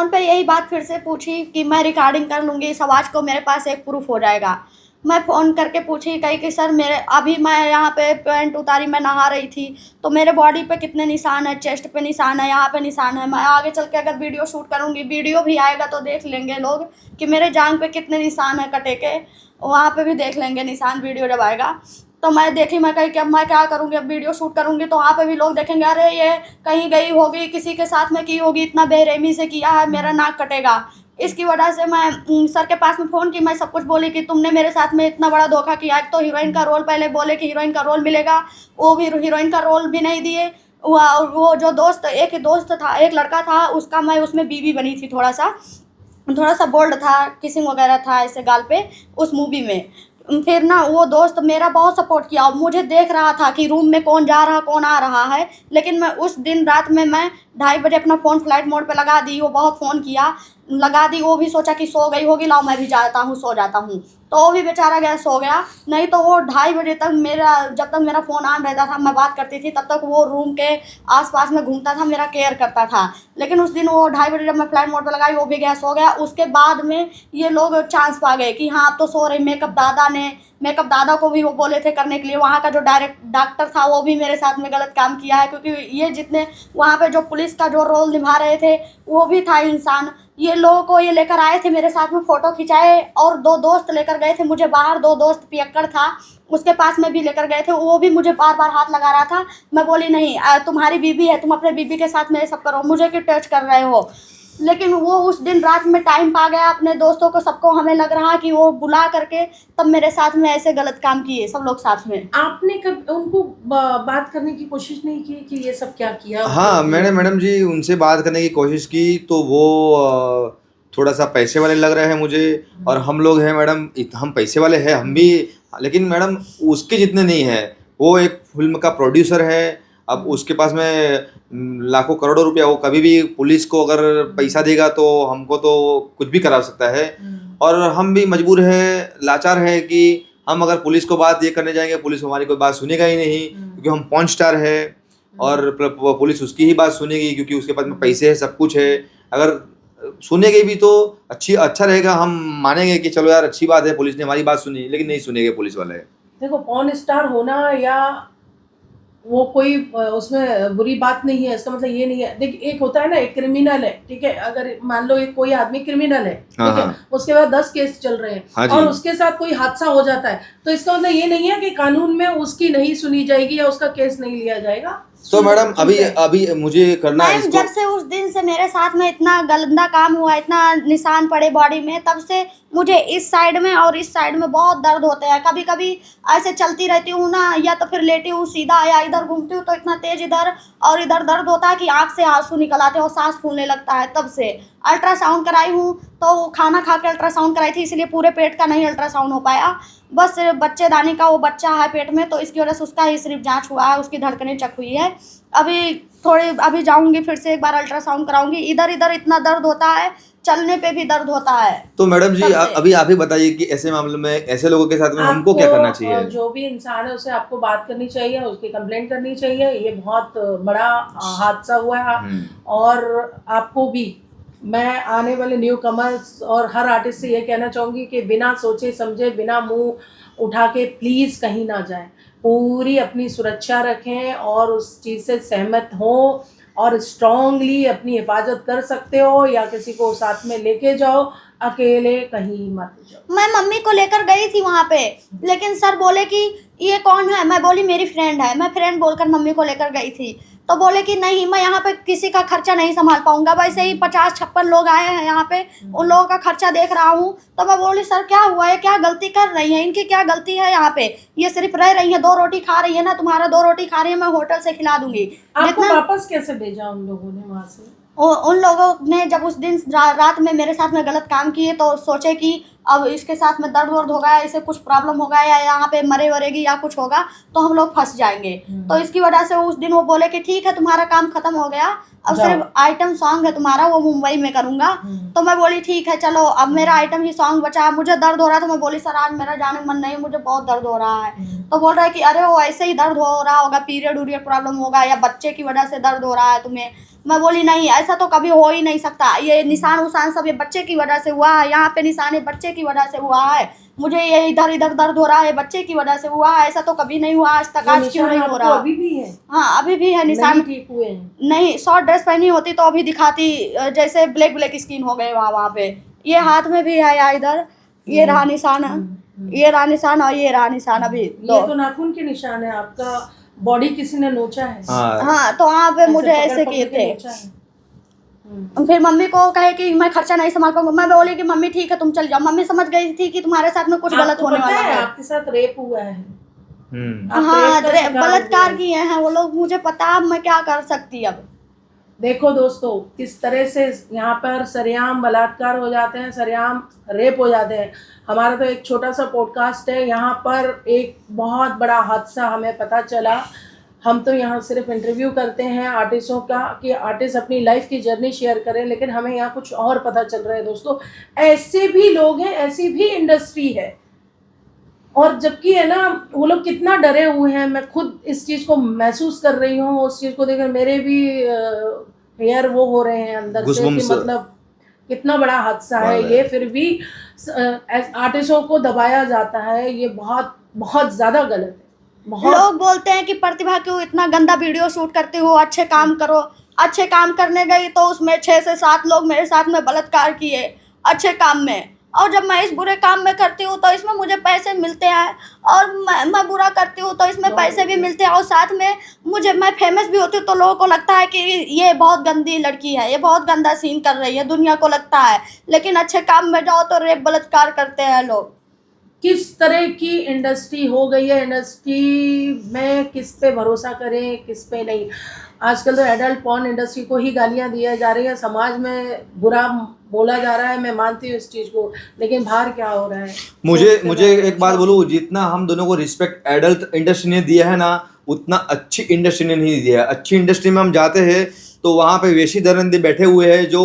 पे यही बात फिर से पूछी कि मैं रिकॉर्डिंग कर लूँगी, इस आवाज़ को, मेरे पास एक प्रूफ हो जाएगा। मैं फ़ोन करके पूछी, कही कि सर मेरे अभी मैं यहाँ पे पैंट उतारी, मैं नहा रही थी, तो मेरे बॉडी पे कितने निशान है, चेस्ट पे निशान है, यहाँ पे निशान है। मैं आगे चल के अगर वीडियो शूट करूँगी, वीडियो भी आएगा तो देख लेंगे लोग कि मेरे जांघ पे कितने निशान है कटे के, वहाँ पे भी देख लेंगे निशान वीडियो जब आएगा। तो मैं देखी, मैं कही कि अब मैं क्या करूँगी, अब वीडियो शूट करूँगी तो वहाँ पे भी लोग देखेंगे, अरे ये कहीं गई होगी, किसी के साथ में की होगी, इतना बेरहमी से किया है, मेरा नाक कटेगा। इसकी वजह से मैं सर के पास में फ़ोन की, मैं सब कुछ बोली कि तुमने मेरे साथ में इतना बड़ा धोखा किया। एक तो हीरोइन का रोल, पहले बोले कि हीरोइन का रोल मिलेगा, वो भी हीरोइन का रोल भी नहीं दिए। वो जो दोस्त, एक दोस्त था, एक लड़का था, उसका मैं उसमें बीवी बनी थी, थोड़ा सा बोल्ड था, किसिंग वगैरह था ऐसे गाल पे उस मूवी में। फिर ना वो दोस्त मेरा बहुत सपोर्ट किया और मुझे देख रहा था कि रूम में कौन जा रहा कौन आ रहा है। लेकिन मैं उस दिन रात में मैं 2:30 बजे अपना फ़ोन फ्लाइट मोड पे लगा दी। वो बहुत फ़ोन किया, लगा दी, वो भी सोचा कि सो गई होगी, लाओ मैं भी जाता हूँ, सो जाता हूँ। तो वो भी बेचारा गया, सो गया। नहीं तो वो 2:30 बजे तक जब तक मेरा फ़ोन ऑन रहता था, मैं बात करती थी, तब तक वो रूम के आसपास में घूमता था, मेरा केयर करता था। लेकिन उस दिन वो 2:30 बजे जब मैं फ्लाइट मोड पे लगाई, वो भी गया, सो गया। उसके बाद में ये लोग चांस पा गए कि हाँ अब तो सो रही। मेकअप दादा को भी वो बोले थे करने के लिए। वहाँ का जो डॉक्टर था वो भी मेरे साथ में गलत काम किया है, क्योंकि ये जितने वहाँ पे जो पुलिस का जो रोल निभा रहे थे वो भी था इंसान। ये लोगों को ये लेकर आए थे, मेरे साथ में फ़ोटो खिंचाए, और 2 दोस्त लेकर गए थे मुझे बाहर। 2 दोस्त, पियक्कड़ था उसके पास में भी लेकर गए थे, वो भी मुझे बार बार हाथ लगा रहा था। मैं बोली नहीं, तुम्हारी बीवी है, तुम अपने बीवी के साथ में ये सब करो, मुझे क्यों टच कर रहे हो। लेकिन वो उस दिन रात में टाइम पा गया अपने दोस्तों को, सबको। हमें लग रहा कि वो बुला करके तब मेरे साथ में ऐसे गलत काम किए सब लोग साथ में। आपने कब उनको बात करने की कोशिश नहीं की कि ये सब क्या किया? हाँ, मैंने मैडम जी उनसे बात करने की कोशिश की, तो वो थोड़ा सा पैसे वाले लग रहे हैं मुझे। और हम लोग हैं मैडम, हम पैसे वाले हैं हम भी, लेकिन मैडम उसके जितने नहीं है। वो एक फिल्म का प्रोड्यूसर है। अब उसके पास में लाखों करोड़ों रुपया, वो कभी भी पुलिस को अगर पैसा देगा तो हमको तो कुछ भी करा सकता है। और हम भी मजबूर है, लाचार है कि हम अगर पुलिस को बात ये करने जाएंगे, पुलिस हमारी कोई बात सुनेगा ही नहीं, क्योंकि हम पॉर्न स्टार है। और पुलिस उसकी ही बात सुनेगी, क्योंकि उसके पास में पैसे है, सब कुछ है। अगर सुनेगी भी तो अच्छा रहेगा, हम मानेंगे कि चलो यार अच्छी बात है, पुलिस ने हमारी बात सुनी। लेकिन नहीं सुनेंगे पुलिस वाले। देखो, पॉर्न स्टार होना या वो कोई उसमें बुरी बात नहीं है, इसका मतलब ये नहीं है। देखिए, एक होता है ना, एक क्रिमिनल है, ठीक है, अगर मान लो एक कोई आदमी क्रिमिनल है, ठीक है, उसके बाद 10 केस चल रहे हैं और उसके साथ कोई हादसा हो जाता है, तो इसका मतलब ये नहीं है कि कानून में उसकी नहीं सुनी जाएगी या उसका केस नहीं लिया जाएगा। तो मैडम अभी मुझे करना है मैम, जब से उस दिन से मेरे साथ में इतना गंदा काम हुआ, इतना निशान पड़े बॉडी में, तब से मुझे इस साइड में और इस साइड में बहुत दर्द होते हैं। कभी कभी ऐसे चलती रहती हूँ ना, या तो फिर लेटी हूँ सीधा, या इधर घूमती हूँ तो इतना तेज इधर और इधर दर्द होता है कि आँख से आंसू निकल आते हैं और सांस फूलने लगता है। तब से अल्ट्रासाउंड कराई हूँ, तो खाना खा के अल्ट्रासाउंड कराई थी, इसलिए पूरे पेट का नहीं अल्ट्रासाउंड हो पाया। बस बच्चेदानी का वो बच्चा है पेट में, तो इसकी वजह से उसका ही सिर्फ जांच हुआ है, उसकी धड़कनें चेक हुई है। अभी जाऊंगी फिर से एक बार अल्ट्रासाउंड कराऊंगी। इधर इतना दर्द होता है, चलने पे भी दर्द होता है। तो मैडम जी अभी आप ही बताइए कि ऐसे मामलों में, ऐसे लोगों के साथ में हमको क्या करना चाहिए? जो भी इंसान है उसे आपको बात करनी चाहिए, उसकी कंप्लेंट करनी चाहिए। ये बहुत बड़ा हादसा हुआ है और आपको भी, मैं आने वाले न्यू कमर्स और हर आर्टिस्ट से ये कहना चाहूँगी कि बिना सोचे समझे, बिना मुंह उठा के प्लीज़ कहीं ना जाएं। पूरी अपनी सुरक्षा रखें और उस चीज़ से सहमत हों और स्ट्रांगली अपनी हिफाजत कर सकते हो, या किसी को साथ में लेके जाओ, अकेले कहीं मत जाओ। मैं मम्मी को लेकर गई थी वहाँ पे, लेकिन सर बोले कि ये कौन है। मैं बोली मेरी फ्रेंड है। मैं फ्रेंड बोलकर मम्मी को लेकर गई थी। तो बोले कि नहीं मैं यहाँ पे किसी का खर्चा नहीं संभाल पाऊंगा, वैसे ही 50-56 लोग आए हैं यहाँ पे, उन लोगों का खर्चा देख रहा हूँ। तो मैं बोली सर क्या हुआ है, क्या गलती कर रही है, इनकी क्या गलती है यहाँ पे, ये सिर्फ रह रही है, 2 रोटी खा रही है ना, तुम्हारा 2 रोटी खा रही है, मैं होटल से खिला दूंगी। आपको जितना वापस कैसे भेजा उन लोगों ने वहां से? उन लोगों ने जब उस दिन रात में मेरे साथ में गलत काम किए तो सोचे कि अब इसके साथ में दर्द वर्द होगा, इसे कुछ प्रॉब्लम होगा या यहाँ पे मरे वरेगी या कुछ होगा तो हम लोग फंस जाएंगे। तो इसकी वजह से उस दिन वो बोले कि ठीक है तुम्हारा काम खत्म हो गया, अब जाओ। सिर्फ आइटम सॉन्ग है तुम्हारा, वो मुंबई में करूँगा। तो मैं बोली ठीक है चलो, अब मेरा आइटम ही सॉन्ग बचा। मुझे दर्द हो रहा था, मैं बोली सर आज मेरा जाने का मन नहीं, मुझे बहुत दर्द हो रहा है। तो बोल रहा है कि अरे वो ऐसे ही दर्द हो रहा होगा, पीरियड उरियड प्रॉब्लम होगा या बच्चे की वजह से दर्द हो रहा है तुम्हें। मैं बोली नहीं ऐसा तो कभी हो ही नहीं सकता, ये निशान उशान सब ये बच्चे की वजह से हुआ है, यहाँ पे निशान ये बच्चे की वजह से हुआ है, मुझे ये इधर इधर दर्द हो रहा है बच्चे की वजह से हुआ है, ऐसा तो कभी नहीं हुआ आज तक, आज क्यों नहीं हो रहा। अभी भी है? हाँ अभी भी है निशान। ठीक हुए हैं? नहीं, शॉर्ट ड्रेस पहनी होती तो अभी दिखाती, जैसे ब्लैक ब्लैक स्किन हो गए वहाँ पे। ये हाथ में भी है या इधर, ये रहा निशान है, ये रहा निशान और ये रहा निशान अभी। ये तो नाखून के निशान है, आपका बॉडी किसी ने नोचा है? हाँ तो वहाँ पे मुझे ऐसे किए थे। फिर मम्मी को कहे कि मैं खर्चा नहीं संभाल पाऊंगा। मैं बोली कि मम्मी ठीक है तुम चल जाओ। मम्मी समझ गई थी कि तुम्हारे साथ में कुछ गलत होने वाला है। आपके साथ रेप हुआ है? हाँ बलात्कार किए हैं वो लोग, मुझे पता, अब मैं क्या कर सकती। अब देखो दोस्तों किस तरह से यहाँ पर सरेआम बलात्कार हो जाते हैं, सरेआम रेप हो जाते हैं। हमारा तो एक छोटा सा पॉडकास्ट है, यहाँ पर एक बहुत बड़ा हादसा हमें पता चला। हम तो यहाँ सिर्फ इंटरव्यू करते हैं आर्टिस्टों का कि आर्टिस्ट अपनी लाइफ की जर्नी शेयर करें, लेकिन हमें यहाँ कुछ और पता चल रहा है दोस्तों। ऐसे भी लोग हैं, ऐसी भी इंडस्ट्री है, और जबकि है ना वो लोग कितना डरे हुए हैं। मैं खुद इस चीज़ को महसूस कर रही हूँ, उस चीज़ को देखकर मेरे भी हेयर वो हो रहे हैं अंदर से कि मतलब कितना बड़ा हादसा है ये। फिर भी आर्टिस्टों को दबाया जाता है, ये बहुत बहुत ज़्यादा गलत है। लोग बोलते हैं कि प्रतिभा क्यों इतना गंदा वीडियो शूट करती हो, अच्छे काम करो। अच्छे काम करने गई तो उसमें 6 से 7 लोग मेरे साथ में बलात्कार किए अच्छे काम में, और जब मैं इस बुरे काम में करती हूँ तो इसमें मुझे पैसे मिलते हैं, और मैं बुरा करती हूँ तो इसमें पैसे भी मिलते हैं, और साथ में मैं फेमस भी होती हूँ तो लोगों को लगता है कि ये बहुत गंदी लड़की है, ये बहुत गंदा सीन कर रही है, दुनिया को लगता है। लेकिन अच्छे काम में जाओ तो रेप बलात्कार करते हैं लोग। किस तरह की इंडस्ट्री हो गई है, इंडस्ट्री में किस पे भरोसा करें किस पे नहीं। आजकल तो एडल्ट पॉर्न इंडस्ट्री को ही गालियां दी जा रही है, समाज में बुरा बोला जा रहा है। मैं मानती हूँ इस चीज़ को, लेकिन बाहर क्या हो रहा है। मुझे एक बात बोलूँ, जितना हम दोनों को रिस्पेक्ट एडल्ट इंडस्ट्री ने दिया है ना, उतना अच्छी इंडस्ट्री ने नहीं दिया है। अच्छी इंडस्ट्री में हम जाते हैं तो वहाँ पे वेशी दरंदे बैठे हुए हैं जो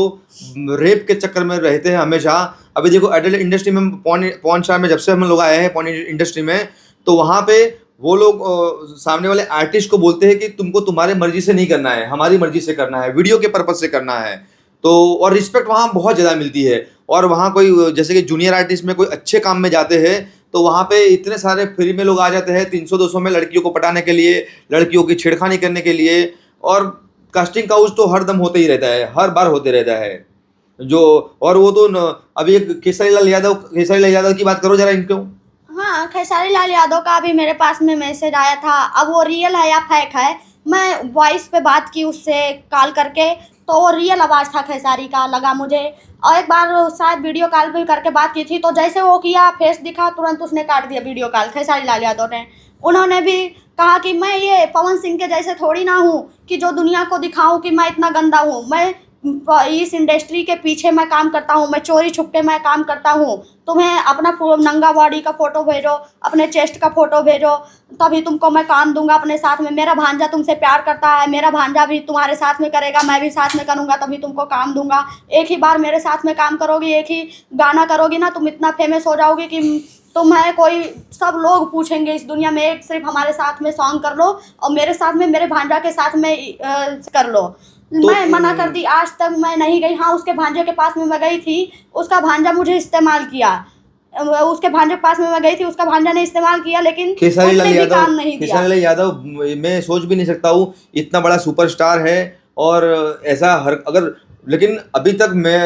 रेप के चक्कर में रहते हैं हमेशा। अभी देखो एडल्ट इंडस्ट्री में पॉर्न स्टार में जब से हम लोग आए हैं पॉर्न इंडस्ट्री में, तो वहाँ पे वो लोग सामने वाले आर्टिस्ट को बोलते हैं कि तुमको तुम्हारे मर्जी से नहीं करना है, हमारी मर्जी से करना है, वीडियो के पर्पज से करना है। तो और रिस्पेक्ट वहाँ बहुत ज़्यादा मिलती है। और वहाँ कोई जैसे कि जूनियर आर्टिस्ट में कोई अच्छे काम में जाते हैं तो वहाँ पे इतने सारे फ्री में लोग आ जाते हैं 300-200 में लड़कियों को पटाने के लिए, लड़कियों की छेड़खानी करने के लिए। और कास्टिंग काउच तो हर दम होते ही रहता है, हर बार होते रहता है जो। और वो तो अभी एक खेसारी लाल यादव की बात करो जरा इनको। हाँ खेसारी लाल यादव का अभी मेरे पास में मैसेज आया था, अब वो रियल है या फेक है। मैं वॉइस पे बात की उससे कॉल करके, तो वो रियल आवाज़ था खेसारी का लगा मुझे। और एक बार शायद वीडियो कॉल भी करके बात की थी, तो जैसे वो किया फेस दिखा तुरंत उसने काट दिया वीडियो कॉल खेसारी लाल यादव ने। उन्होंने भी कहा कि मैं ये पवन सिंह के जैसे थोड़ी ना हूँ कि जो दुनिया को दिखाऊं कि मैं इतना गंदा हूँ। मैं इस इंडस्ट्री के पीछे मैं काम करता हूँ, मैं चोरी छुपके मैं काम करता हूँ। तुम्हें अपना नंगा बॉडी का फ़ोटो भेजो, अपने चेस्ट का फ़ोटो भेजो, तभी तुमको मैं काम दूंगा अपने साथ में। मेरा भांजा तुमसे प्यार करता है, मेरा भांजा भी तुम्हारे साथ में करेगा, मैं भी साथ में करूँगा, तभी तुमको काम दूंगा। एक ही बार मेरे साथ में काम करोगी, एक ही गाना करोगी ना, तुम इतना फेमस हो जाओगी कि तुम्हें कोई सब लोग पूछेंगे इस दुनिया में, एक सिर्फ हमारे साथ में सॉन्ग कर लो और मेरे साथ में मेरे भांजा के साथ में कर लो। तो मैं मना कर दी, आज तक मैं नहीं गई। हाँ उसके भांजे के पास में मैं गई थी, उसका भांजा मुझे इस्तेमाल किया। उसके भांजे के पास में मैं गई थी, उसका भांजा ने इस्तेमाल किया, लेकिन खेसारी लाल यादव मैं सोच भी नहीं सकता हूँ, इतना बड़ा सुपरस्टार है और ऐसा अगर, लेकिन अभी तक मैं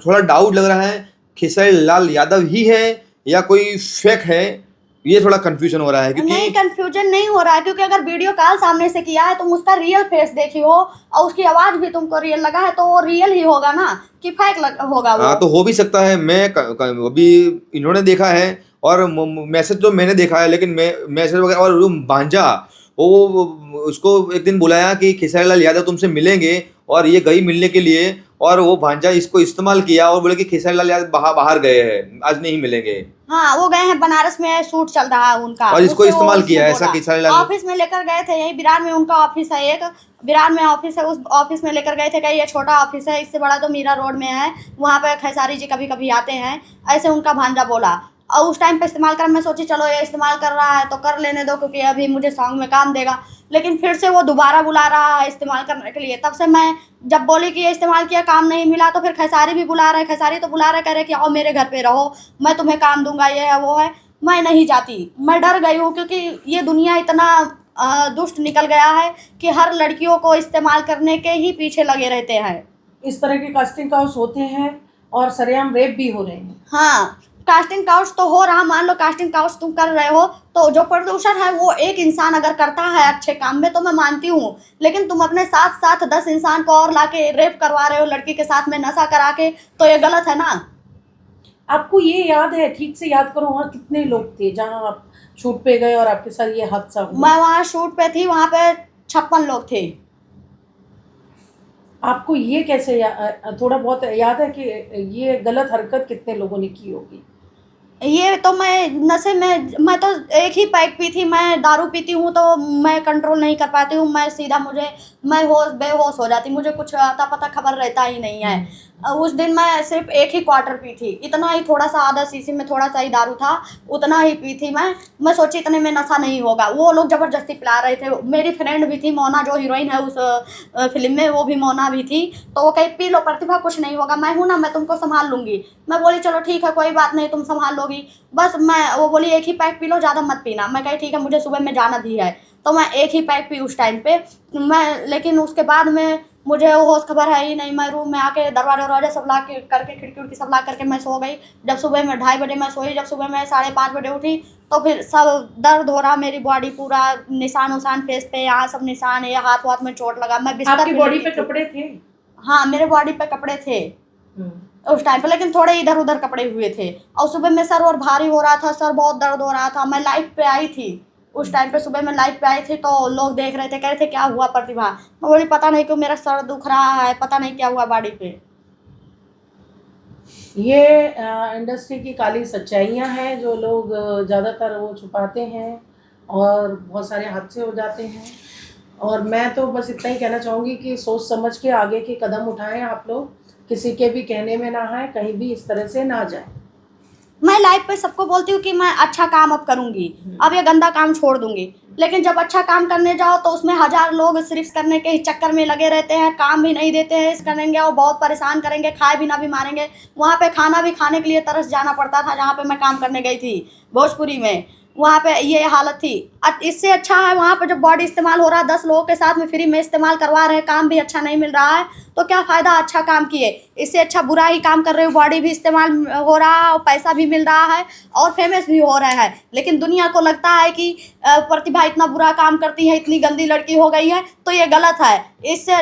थोड़ा डाउट लग रहा है खेसारी लाल यादव ही है या कोई फेक है। ये थोड़ा कंफ्यूजन हो रहा है नहीं, क्योंकि कंफ्यूजन नहीं हो रहा है, क्योंकि अगर वीडियो कॉल सामने से किया है तुम उसका रियल फेस देखी हो और उसकी आवाज भी तुमको रियल लगा है तो वो रियल ही होगा ना, कि फेक होगा वो। हाँ तो हो भी सकता है। अभी इन्होंने देखा है और मैसेज तो मैंने देखा है, लेकिन मैसेज वगैरह और जो भांजा वो उसको एक दिन बुलाया कि खेसारी लाल यादव तुमसे मिलेंगे, और ये गई मिलने के लिए, और वो भांजा इसको इस्तेमाल किया और बोले कि खेसारी लाल यादव बाहर गए हैं, आज नहीं मिलेंगे, हाँ, वो गए हैं बनारस में, शूट चल रहा है उनका, और इसको उससे वो इस्तेमाल उसने किया है, बोला। ऐसा खेसारी लाल। ऑफिस में लेकर गए थे, यही विरार में उनका ऑफिस है एक, विरार में ऑफिस है, उस ऑफिस में लेकर गए थे, कहीं ये छोटा ऑफिस है, इससे बड़ा तो मीरा रोड में है, वहाँ पे खेसारी जी कभी कभी आते हैं, ऐसे उनका भांजा बोला। और उस टाइम पे इस्तेमाल कर, मैं सोची चलो ये इस्तेमाल कर रहा है तो कर लेने दो, क्योंकि अभी मुझे सॉन्ग में काम देगा। लेकिन फिर से वो दोबारा बुला रहा है इस्तेमाल करने के लिए। तब से मैं जब बोली कि ये इस्तेमाल किया, काम नहीं मिला, तो फिर खेसारी भी बुला रहे, खेसारी तो बुला रहे, कह रहे कि आओ मेरे घर पे रहो, मैं तुम्हें काम दूंगा, ये है वो है। मैं नहीं जाती, मैं डर गई हूँ, क्योंकि ये दुनिया इतना दुष्ट निकल गया है कि हर लड़कियों को इस्तेमाल करने के ही पीछे लगे रहते हैं। इस तरह के कास्टिंग काउच होते हैं और सरेआम रेप भी हो रहे हैं। हाँ, कास्टिंग काउच तो हो रहा, मान लो कास्टिंग काउच तुम कर रहे हो, तो जो प्रोड्यूसर है वो एक इंसान अगर करता है अच्छे काम में तो मैं मानती हूँ, लेकिन तुम अपने साथ साथ 10 इंसान को और लाके रेप करवा रहे हो लड़की के साथ में, नशा करा के, तो ये गलत है ना। आपको ये याद है, ठीक से याद करो, वहाँ कितने लोग थे जहाँ आप शूट पे गए और आपके साथ ये हादसा हुआ? मैं वहाँ शूट पे थी, वहाँ पे 56 लोग थे। आपको ये कैसे थोड़ा बहुत याद है कि ये गलत हरकत कितने लोगों ने की होगी? ये तो मैं नशे में, मैं तो एक ही पैक पी थी, मैं दारू पीती हूँ तो मैं कंट्रोल नहीं कर पाती हूँ, मैं सीधा मैं बेहोश हो जाती, मुझे कुछ आता पता खबर रहता ही नहीं है। उस दिन मैं सिर्फ एक ही क्वार्टर पी थी, इतना ही, थोड़ा सा आधा शीशी में थोड़ा सा ही दारू था, उतना ही पी थी मैं सोची इतने में नशा नहीं होगा। वो लोग ज़बरदस्ती पिला रहे थे, मेरी फ्रेंड भी थी मोना, जो हीरोइन है उस फिल्म में, वो भी मोना भी थी, तो वो कही पी लो प्रतिभा, कुछ नहीं होगा, मैं हूँ ना, मैं तुमको संभाल लूँगी। मैं बोली चलो ठीक है, कोई बात नहीं, तुम संभाल लोगी बस। वो बोली एक ही पैक पी लो, ज़्यादा मत पीना। मैं कही ठीक है, मुझे सुबह में जाना भी है, तो मैं एक ही पैक पी उस टाइम पे मैं। लेकिन उसके बाद में मुझे वो होश खबर है ही नहीं, मैं रूम में आके दरवाजा सब ला के करके, खिड़की उड़की सब ला करके मैं सो गई। जब सुबह में 2:30 बजे मैं सोई, जब सुबह में 5:30 बजे उठी तो फिर सब दर्द हो रहा, मेरी बॉडी पूरा निशान उशान फेस पे, यहाँ सब निशान, ये हाथ वाथ में चोट लगा, मैं बिस्तर आपकी पे बॉडी लेटी पे थी। कपड़े थे? हाँ, मेरे बॉडी पे कपड़े थे उस टाइम पे, लेकिन थोड़े इधर उधर कपड़े हुए थे। और सुबह में सर और भारी हो रहा था, सर बहुत दर्द हो रहा था। मैं लाइव पे आई थी उस टाइम पे, सुबह में लाइव पे आई थी, तो लोग देख रहे थे, कह रहे थे क्या हुआ प्रतिभा। मैं बोली पता नहीं क्यों मेरा सर दुख रहा है, पता नहीं क्या हुआ बॉडी पे। ये इंडस्ट्री की काली सच्चाइयाँ हैं जो लोग ज़्यादातर वो छुपाते हैं और बहुत सारे हादसे हो जाते हैं। और मैं तो बस इतना ही कहना चाहूँगी कि सोच समझ के आगे के कदम उठाएं आप लोग, किसी के भी कहने में ना आए, कहीं भी इस तरह से ना जाए। मैं लाइव पे सबको बोलती हूँ कि मैं अच्छा काम अब करूँगी, अब ये गंदा काम छोड़ दूँगी, लेकिन जब अच्छा काम करने जाओ तो उसमें 1000 लोग सिर्फ करने के ही चक्कर में लगे रहते हैं, काम भी नहीं देते हैं, इस करेंगे और बहुत परेशान करेंगे, खाए बिना भी मारेंगे। वहाँ पे खाना भी खाने के लिए तरस जाना पड़ता था, जहाँ पे मैं काम करने गई थी भोजपुरी में, वहाँ पे ये हालत थी। इससे अच्छा है वहाँ पे जब बॉडी इस्तेमाल हो रहा है, 10 लोगों के साथ में फ्री में इस्तेमाल करवा रहे हैं, काम भी अच्छा नहीं मिल रहा है, तो क्या फ़ायदा अच्छा काम किए। इससे अच्छा बुरा ही काम कर रहे हो, बॉडी भी इस्तेमाल हो रहा है और पैसा भी मिल रहा है और फेमस भी हो रहे हैं। लेकिन दुनिया को लगता है कि प्रतिभा इतना बुरा काम करती है, इतनी गंदी लड़की हो गई है, तो ये गलत है। इससे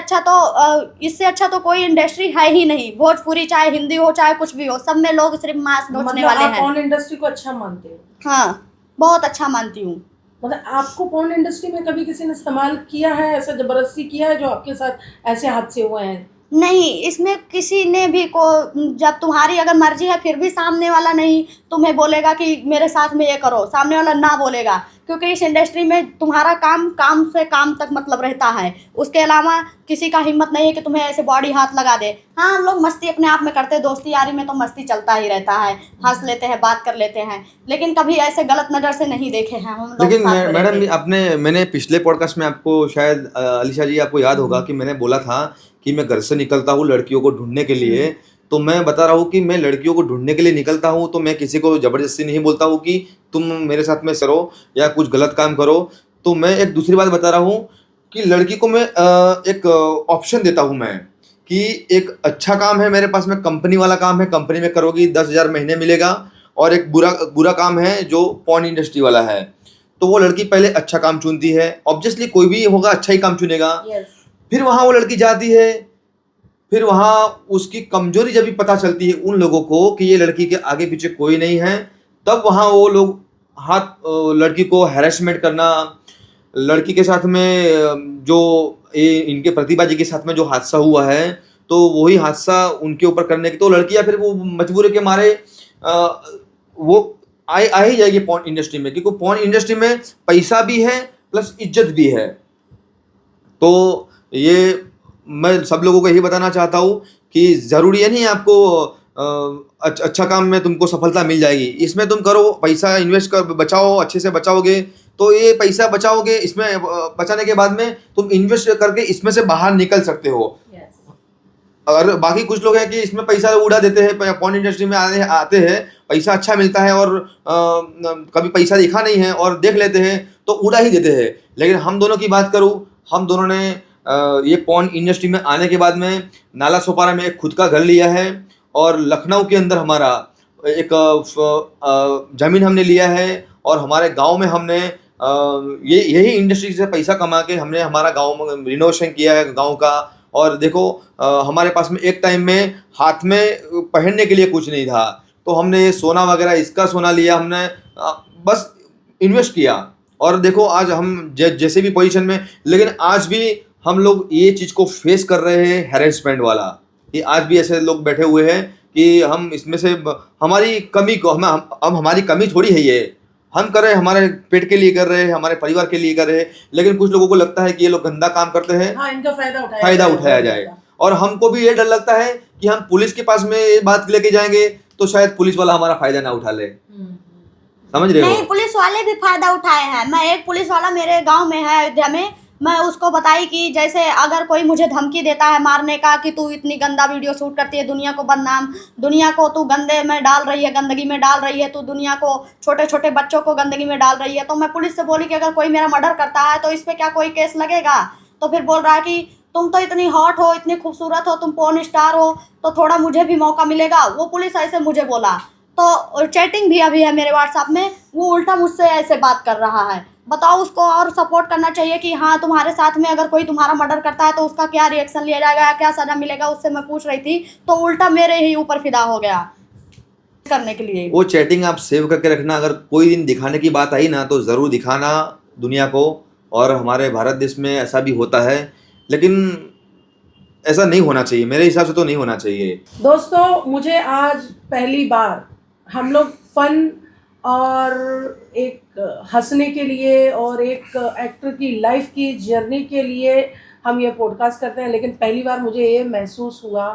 अच्छा तो कोई इंडस्ट्री है ही नहीं, भोजपुरी चाहे हिंदी हो चाहे कुछ भी हो, सब में लोग सिर्फ मांस नोचने मतलब वाले आप हैं। पॉर्न इंडस्ट्री को अच्छा मानते हो? हाँ, बहुत अच्छा मानती हूँ। मतलब आपको पॉर्न इंडस्ट्री में कभी किसी ने इस्तेमाल किया है, ऐसा जबरदस्ती किया है जो आपके साथ ऐसे हादसे हुए हैं? नहीं, इसमें किसी ने भी जब तुम्हारी अगर मर्जी है फिर भी सामने वाला नहीं तुम्हें बोलेगा कि मेरे साथ में ये करो, सामने वाला ना बोलेगा, क्योंकि इस इंडस्ट्री में तुम्हारा काम से काम तक मतलब रहता है, उसके अलावा किसी का हिम्मत नहीं है कि तुम्हें ऐसे बॉडी हाथ लगा दे। हाँ, हम लोग मस्ती अपने आप में करते हैं, दोस्ती यारी में तो मस्ती चलता ही रहता है, हंस लेते हैं, बात कर लेते हैं, लेकिन कभी ऐसे गलत नज़र से नहीं देखे हैं हम लोग लेकिन साथ में रहते। मैडम मैंने पिछले पॉडकास्ट में आपको शायद अलीशा जी आपको याद होगा कि मैंने बोला था कि मैं घर से निकलता हूँ लड़कियों को ढूंढने के लिए, तो मैं बता रहा हूँ कि मैं लड़कियों को ढूंढने के लिए निकलता हूँ, तो मैं किसी को ज़बरदस्ती नहीं बोलता हूँ कि तुम मेरे साथ में करो या कुछ गलत काम करो। तो मैं एक दूसरी बात बता रहा हूँ कि लड़की को मैं एक ऑप्शन देता हूँ मैं, कि एक अच्छा काम है मेरे पास में, कंपनी वाला काम है, कंपनी में करोगी 10,000 महीने मिलेगा, और एक बुरा काम है जो पॉर्न इंडस्ट्री वाला है। तो वो लड़की पहले अच्छा काम चुनती है, ऑब्वियसली कोई भी होगा अच्छा ही काम चुनेगा। फिर वहाँ वो लड़की जाती है, फिर वहाँ उसकी कमजोरी जब भी पता चलती है उन लोगों को कि ये लड़की के आगे पीछे कोई नहीं है, तब वहाँ वो लोग लड़की को हैरेसमेंट करना, लड़की के साथ में जो इनके प्रतिभा जी के साथ में जो हादसा हुआ है, तो वही हादसा उनके ऊपर करने की, तो लड़कियां फिर वो मजबूरी के मारे वो आ ही जाएगी पॉर्न इंडस्ट्री में, क्योंकि पॉर्न इंडस्ट्री में पैसा भी है प्लस इज्जत भी है। तो ये मैं सब लोगों को यही बताना चाहता हूँ कि ज़रूरी है नहीं आपको अच्छा काम में तुमको सफलता मिल जाएगी, इसमें तुम करो, पैसा इन्वेस्ट कर, बचाओ, अच्छे से बचाओगे तो ये पैसा बचाओगे, इसमें बचाने के बाद में तुम इन्वेस्ट करके इसमें से बाहर निकल सकते हो। और बाकी कुछ लोग हैं कि इसमें पैसा उड़ा देते हैं, पॉर्न इंडस्ट्री में आते हैं, पैसा अच्छा मिलता है और कभी पैसा दिखा नहीं है और देख लेते हैं तो उड़ा ही देते हैं। लेकिन हम दोनों की बात करूँ, हम दोनों ने ये पॉर्न इंडस्ट्री में आने के बाद में नाला सोपारा में एक खुद का घर लिया है और लखनऊ के अंदर हमारा एक ज़मीन हमने लिया है और हमारे गांव में हमने यही इंडस्ट्री से पैसा कमा के हमने हमारा गांव में रिनोवेशन किया है गांव का। और देखो हमारे पास में एक टाइम में हाथ में पहनने के लिए कुछ नहीं था, तो हमने सोना वगैरह इसका सोना लिया, हमने बस इन्वेस्ट किया और देखो आज हम जैसे भी पोजीशन में, लेकिन आज भी हम लोग ये चीज़ को फेस कर रहे हैं, हैरेसमेंट वाला। कि आज भी ऐसे लोग बैठे हुए हैं कि हम इसमें से हमारी कमी को हम हमारी कमी थोड़ी है, ये हम कर रहे हैं, हमारे पेट के लिए कर रहे हैं, हमारे परिवार के लिए कर रहे हैं, लेकिन कुछ लोगों को लगता है कि ये लोग गंदा काम करते हैं, हाँ, इनका फायदा उठाया जाए। और हमको भी ये डर लगता है कि हम पुलिस के पास में ये बात लेके जाएंगे तो शायद पुलिस वाला हमारा फायदा ना उठा ले। समझ रहे हो? नहीं, पुलिस वाले भी फायदा उठाए हैं। मैं एक पुलिस वाला मेरे गांव में है अयोध्या में, मैं उसको बताई कि जैसे अगर कोई मुझे धमकी देता है मारने का कि तू इतनी गंदा वीडियो शूट करती है, दुनिया को बदनाम, दुनिया को तू गंदे में डाल रही है, गंदगी में डाल रही है, तू दुनिया को, छोटे छोटे बच्चों को गंदगी में डाल रही है, तो मैं पुलिस से बोली कि अगर कोई मेरा मर्डर करता है तो इस पर क्या कोई केस लगेगा? तो फिर बोल रहा है कि तुम तो इतनी हॉट हो, इतनी खूबसूरत हो, तुम पॉर्न स्टार हो, तो थोड़ा मुझे भी मौका मिलेगा। वो पुलिस ऐसे मुझे बोला। तो चैटिंग भी अभी है मेरे व्हाट्सएप में, वो उल्टा मुझसे ऐसे बात कर रहा है। बताओ, उसको और सपोर्ट करना चाहिए कि हाँ तुम्हारे साथ में अगर कोई तुम्हारा मर्डर करता है तो उसका क्या रिएक्शन लिया जाएगा, क्या सज़ा मिलेगा, उससे मैं पूछ रही थी, तो उल्टा मेरे ही ऊपर फिदा हो गया करने के लिए। वो चैटिंग आप सेव करके रखना, अगर कोई दिन दिखाने की बात आई ना तो ज़रूर दिखाना दुनिया को। और हमारे भारत देश में ऐसा भी होता है, लेकिन ऐसा नहीं होना चाहिए, मेरे हिसाब से तो नहीं होना चाहिए। दोस्तों, मुझे आज पहली बार हम लोग फन और एक हंसने के लिए और एक एक्टर की लाइफ की जर्नी के लिए हम ये पॉडकास्ट करते हैं, लेकिन पहली बार मुझे ये महसूस हुआ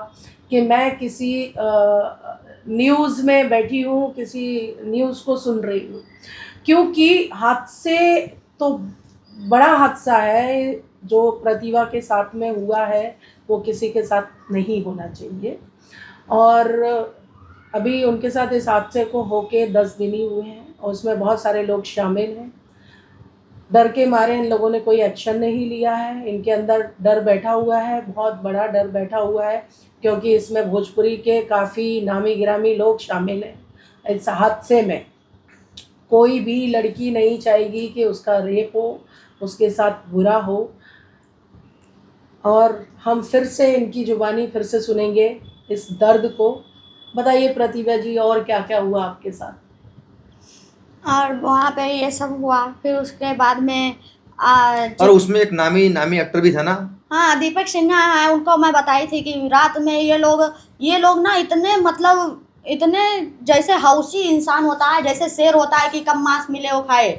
कि मैं किसी न्यूज़ में बैठी हूँ, किसी न्यूज़ को सुन रही हूँ, क्योंकि हादसे तो बड़ा हादसा है जो प्रतिभा के साथ में हुआ है, वो किसी के साथ नहीं होना चाहिए। और अभी उनके साथ इस हादसे को होके 10 दिन ही हुए हैं और उसमें बहुत सारे लोग शामिल हैं। डर के मारे इन लोगों ने कोई एक्शन नहीं लिया है, इनके अंदर डर बैठा हुआ है, बहुत बड़ा डर बैठा हुआ है, क्योंकि इसमें भोजपुरी के काफ़ी नामी गिरामी लोग शामिल हैं। इस हादसे में कोई भी लड़की नहीं चाहेगी कि उसका रेप हो, उसके साथ बुरा हो। और हम फिर से इनकी जुबानी फिर से सुनेंगे इस दर्द को। बताइए प्रतिभा जी, और क्या क्या हुआ आपके साथ? और वहाँ पे ये सब हुआ, फिर उसके बाद में और उसमें एक नामी एक्टर भी था ना, हाँ, दीपक सिन्हा है, उनको मैं बताई थी कि रात में ये लोग ना इतने, मतलब इतने जैसे हौसी इंसान होता है, जैसे शेर होता है कि कम मांस मिले वो खाए।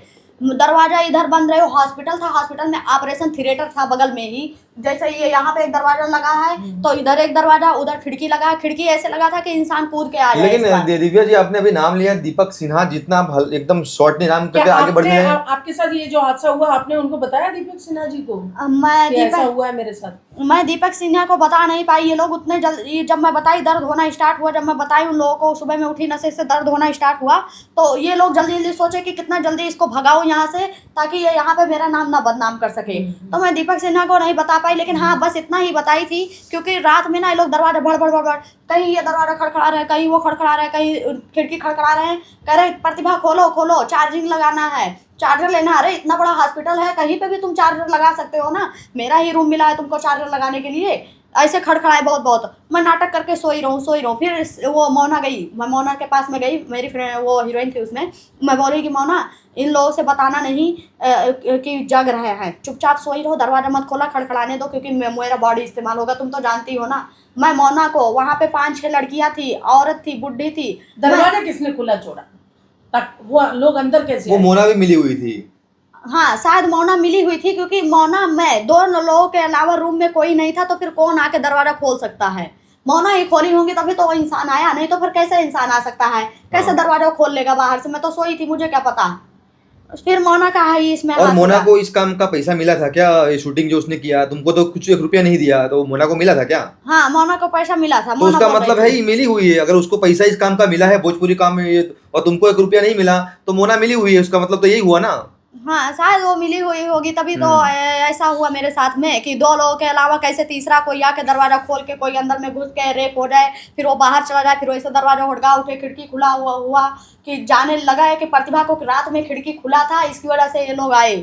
दरवाज़ा इधर बंद रहे, हॉस्पिटल था, हॉस्पिटल में ऑपरेशन थिएटर था बगल में ही, जैसे ये यहाँ पे एक दरवाज़ा लगा है तो इधर एक दरवाज़ा, उधर खिड़की लगा है, खिड़की ऐसे लगा था कि इंसान कूद के आ जाए। लेकिन दिव्या जी, आपने अभी नाम लिया दीपक सिन्हा, जितना एकदम शॉर्ट नाम करके आगे बढ़ गए। आपके साथ ये जो हादसा हुआ, आपने उनको बताया दीपक सिन्हा जी को? ऐसा हुआ है मेरे साथ। मैं दीपक सिन्हा को बता नहीं पाई। ये लोग उतने जल्दी, जब मैं बताई दर्द होना स्टार्ट हुआ, जब मैं बताई उन लोगों को, सुबह में उठी नशे से दर्द होना स्टार्ट हुआ, तो ये लोग जल्दी जल्दी सोचे कि कितना जल्दी इसको भगाओ यहाँ से, ताकि ये यहाँ पे मेरा नाम ना बदनाम कर सके। तो मैं दीपक सिन्हा को नहीं बता पाई, लेकिन हाँ बस इतना ही बताई थी, क्योंकि रात में ना ये लोग दरवाजा भड़ भड़ भड़ भड़, कहीं ये दरवाजा खड़खड़ा रहा है, कहीं वो खड़खड़ा रहा है, कहीं खिड़की खड़खड़ा रहे हैं, कह रहे प्रतिभा खोलो खोलो चार्जिंग लगाना है, चार्जर लेना। अरे इतना बड़ा हॉस्पिटल है, कहीं पे भी तुम चार्जर लगा सकते हो ना, मेरा ही रूम मिला है तुमको चार्जर लगाने के लिए। ऐसे खड़खड़ाए बहुत बहुत, मैं नाटक करके सोई रहूँ। फिर वो मोना गई, मैं मोना के पास में गई, मेरी फ्रेंड वो हीरोइन थी उसमें, मैं बोली कि मोना इन लोगों से बताना नहीं कि जग रहे हैं, चुपचाप सोई रहो, दरवाजा मत खोला, खड़खड़ाने दो, क्योंकि मेरा बॉडी इस्तेमाल होगा, तुम तो जानती हो ना। मैं मोना को, वहाँ पे 5-6 लड़कियाँ थी, औरत थी, बुढ़ी थी। दरवाजा किसने खुला छोड़ा? तक वो लोग अंदर कैसे वो आए? मोना भी मिली हुई थी। हाँ शायद मोना मिली हुई थी, क्योंकि मोना, मैं, 2 लोगों के अलावा रूम में कोई नहीं था, तो फिर कौन आके दरवाजा खोल सकता है? मोना ही खोली होंगी तभी तो वो इंसान आया, नहीं तो फिर कैसे इंसान आ सकता है? कैसे हाँ। दरवाजा खोल लेगा बाहर से? मैं तो सोई थी, मुझे क्या पता। फिर मोना का है इसमें और हाथ मोना हुआ। को इस काम का पैसा मिला था क्या? ये शूटिंग जो उसने किया, तुमको तो कुछ 1 रुपया नहीं दिया, तो मोना को मिला था क्या? हाँ मोना को पैसा मिला था, तो मोना उसका बोल रही मतलब है थी। ही मिली हुई है। अगर उसको पैसा इस काम का मिला है, भोजपुरी काम में और तुमको 1 रुपया नहीं मिला, तो मोना मिली हुई है, उसका मतलब तो यही हुआ ना। हाँ शायद वो मिली हुई होगी, तभी तो हम्म। ऐसा हुआ मेरे साथ में कि 2 लोगों के अलावा कैसे तीसरा कोई आके दरवाजा खोल के कोई अंदर में घुस के रेप हो जाए, फिर वो बाहर चला जाए, फिर वैसे दरवाजा हुड़का उठे, खिड़की खुला हुआ कि जाने लगा है कि प्रतिभा को रात में खिड़की खुला था, इसकी वजह से ये लोग आए।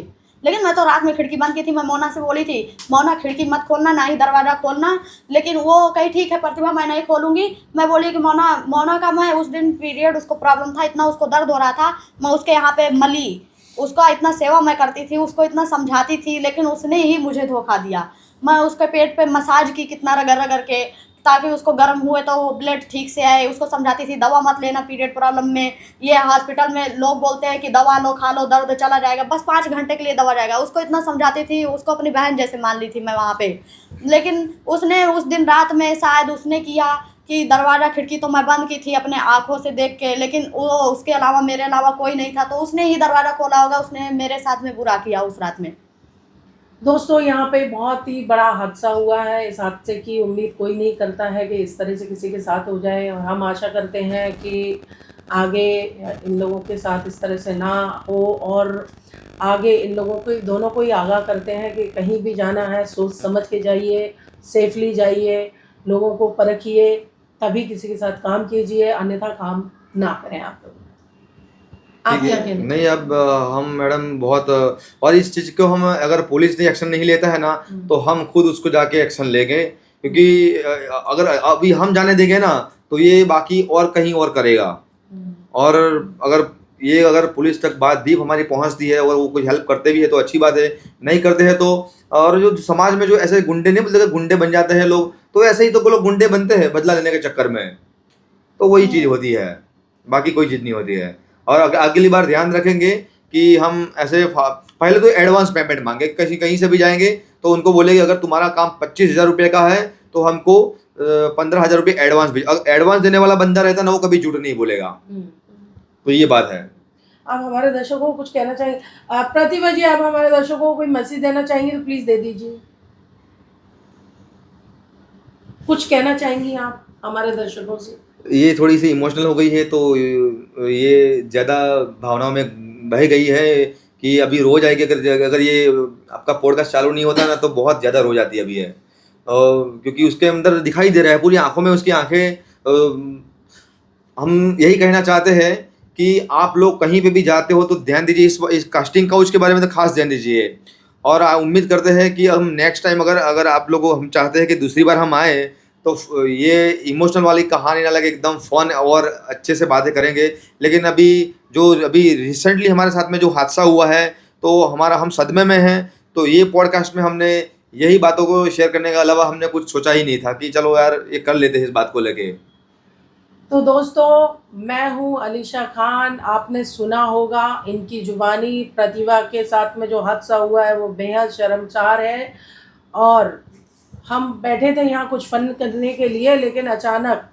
लेकिन मैं तो रात में खिड़की बंद की थी, मैं मोना से बोली थी मोना खिड़की मत खोलना, ना ही दरवाजा खोलना, लेकिन वो कही ठीक है प्रतिभा मैं नहीं खोलूंगी। मैं बोली कि मोना का, मैं उस दिन पीरियड उसको प्रॉब्लम था, इतना उसको दर्द हो रहा था, मैं उसके यहाँ पे मली, उसका इतना सेवा मैं करती थी, उसको इतना समझाती थी, लेकिन उसने ही मुझे धोखा दिया। मैं उसके पेट पे मसाज की कितना रगड़ रगड़ के, ताकि उसको गर्म हुए तो वो ब्लड ठीक से आए, उसको समझाती थी दवा मत लेना पीरियड प्रॉब्लम में, ये हॉस्पिटल में लोग बोलते हैं कि दवा लो खा लो दर्द चला जाएगा, बस 5 घंटे के लिए दवा जाएगा, उसको इतना समझाती थी, उसको अपनी बहन जैसे मान ली थी मैं वहाँ पे। लेकिन उसने उस दिन रात में शायद उसने किया कि दरवाज़ा खिड़की तो मैं बंद की थी अपने आँखों से देख के, लेकिन वो उसके अलावा मेरे अलावा कोई नहीं था, तो उसने ही दरवाज़ा खोला होगा, उसने मेरे साथ में बुरा किया उस रात में। दोस्तों यहाँ पे बहुत ही बड़ा हादसा हुआ है। इस हादसे की उम्मीद कोई नहीं करता है कि इस तरह से किसी के साथ हो जाए, और हम आशा करते हैं कि आगे इन लोगों के साथ इस तरह से ना हो, और आगे इन लोगों को दोनों को ही आगाह करते हैं कि कहीं भी जाना है सोच समझ के जाइए, सेफली जाइए, लोगों को परखिए, तभी किसी के साथ काम कीजिए, अन्यथा काम ना करें आप लोग। आप ठीक क्या है। कहना नहीं, अब हम मैडम बहुत और इस चीज़ को हम, अगर पुलिस ने एक्शन नहीं लेता है ना, तो हम खुद उसको जाके एक्शन लेंगे, क्योंकि अगर अभी हम जाने देंगे ना, तो ये बाकी और कहीं और करेगा। और अगर पुलिस तक बात दी, हमारी पहुंचती है, और वो कोई हेल्प करते भी है तो अच्छी बात है, नहीं करते हैं तो, और जो समाज में जो ऐसे गुंडे नहीं बोलते, गुंडे बन जाते हैं लोग, तो ऐसे ही तो वो लोग गुंडे बनते हैं बदला लेने के चक्कर में। तो वही चीज़ होती है, बाकी कोई चीज़ नहीं होती है। और अगली बार ध्यान रखेंगे कि हम ऐसे पहले तो एडवांस पेमेंट मांगे, कहीं से भी जाएंगे तो उनको बोलेंगे अगर तुम्हारा काम 25,000 रुपये का है तो हमको 15,000 रुपये एडवांस भेज। अगर एडवांस देने वाला बंदा रहता ना, वो कभी झूठ नहीं बोलेगा। तो ये बात है। आप हमारे दर्शकों को कुछ कहना चाहेंगे? प्रतिभा जी, आप हमारे दर्शकों को कोई मैसेज देना चाहेंगे तो प्लीज़ दे दीजिए। कुछ कहना चाहेंगी आप हमारे दर्शकों से? ये थोड़ी सी इमोशनल हो गई है, तो ये ज़्यादा भावनाओं में बह गई है कि अभी रोज आएगी। अगर ये आपका पॉडकास्ट चालू नहीं होता ना, तो बहुत ज़्यादा रोज आती अभी है। क्योंकि उसके अंदर दिखाई दे रहा है, पूरी आंखों में उसकी आंखें। हम यही कहना चाहते हैं कि आप लोग कहीं पे भी जाते हो तो ध्यान दीजिए, इस कास्टिंग काउच के बारे में तो खास ध्यान दीजिए। और उम्मीद करते हैं कि हम नेक्स्ट टाइम, अगर आप लोगों, हम चाहते हैं कि दूसरी बार हम आए तो ये इमोशनल वाली कहानी ना लगे, एकदम फन और अच्छे से बातें करेंगे। लेकिन अभी रिसेंटली हमारे साथ में जो हादसा हुआ है, तो हम सदमे में हैं। तो ये पॉडकास्ट में हमने यही बातों को शेयर करने के अलावा हमने कुछ सोचा ही नहीं था कि चलो यार ये कर लेते हैं इस बात को लेके। तो दोस्तों, मैं हूँ अलीशा खान। आपने सुना होगा इनकी जुबानी, प्रतिभा के साथ में जो हादसा हुआ है वो बेहद शर्मसार है। और हम बैठे थे यहाँ कुछ फन करने के लिए, लेकिन अचानक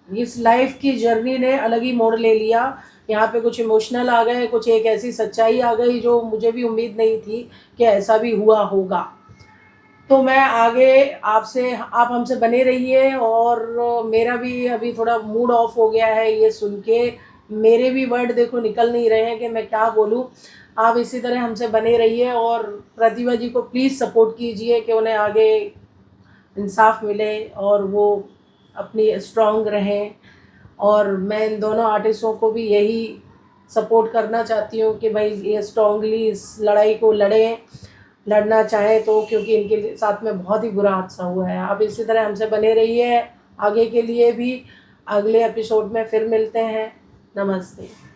इस लाइफ की जर्नी ने अलग ही मोड़ ले लिया। यहाँ पे कुछ इमोशनल आ गए, कुछ एक ऐसी सच्चाई आ गई जो मुझे भी उम्मीद नहीं थी कि ऐसा भी हुआ होगा। तो मैं आगे आप हमसे बने रहिए। और मेरा भी अभी थोड़ा मूड ऑफ हो गया है ये सुन के, मेरे भी वर्ड देखो निकल नहीं रहे हैं कि मैं क्या बोलूँ। आप इसी तरह हमसे बने रहिए और प्रतिभा जी को प्लीज़ सपोर्ट कीजिए कि उन्हें आगे इंसाफ मिले और वो अपनी स्ट्रांग रहें। और मैं इन दोनों आर्टिस्टों को भी यही सपोर्ट करना चाहती हूँ कि भाई ये स्ट्रांगली इस लड़ाई को लड़ें, लड़ना चाहें तो, क्योंकि इनके साथ में बहुत ही बुरा हादसा हुआ है। आप इसी तरह हमसे बने रहिए, आगे के लिए भी अगले एपिसोड में फिर मिलते हैं। नमस्ते।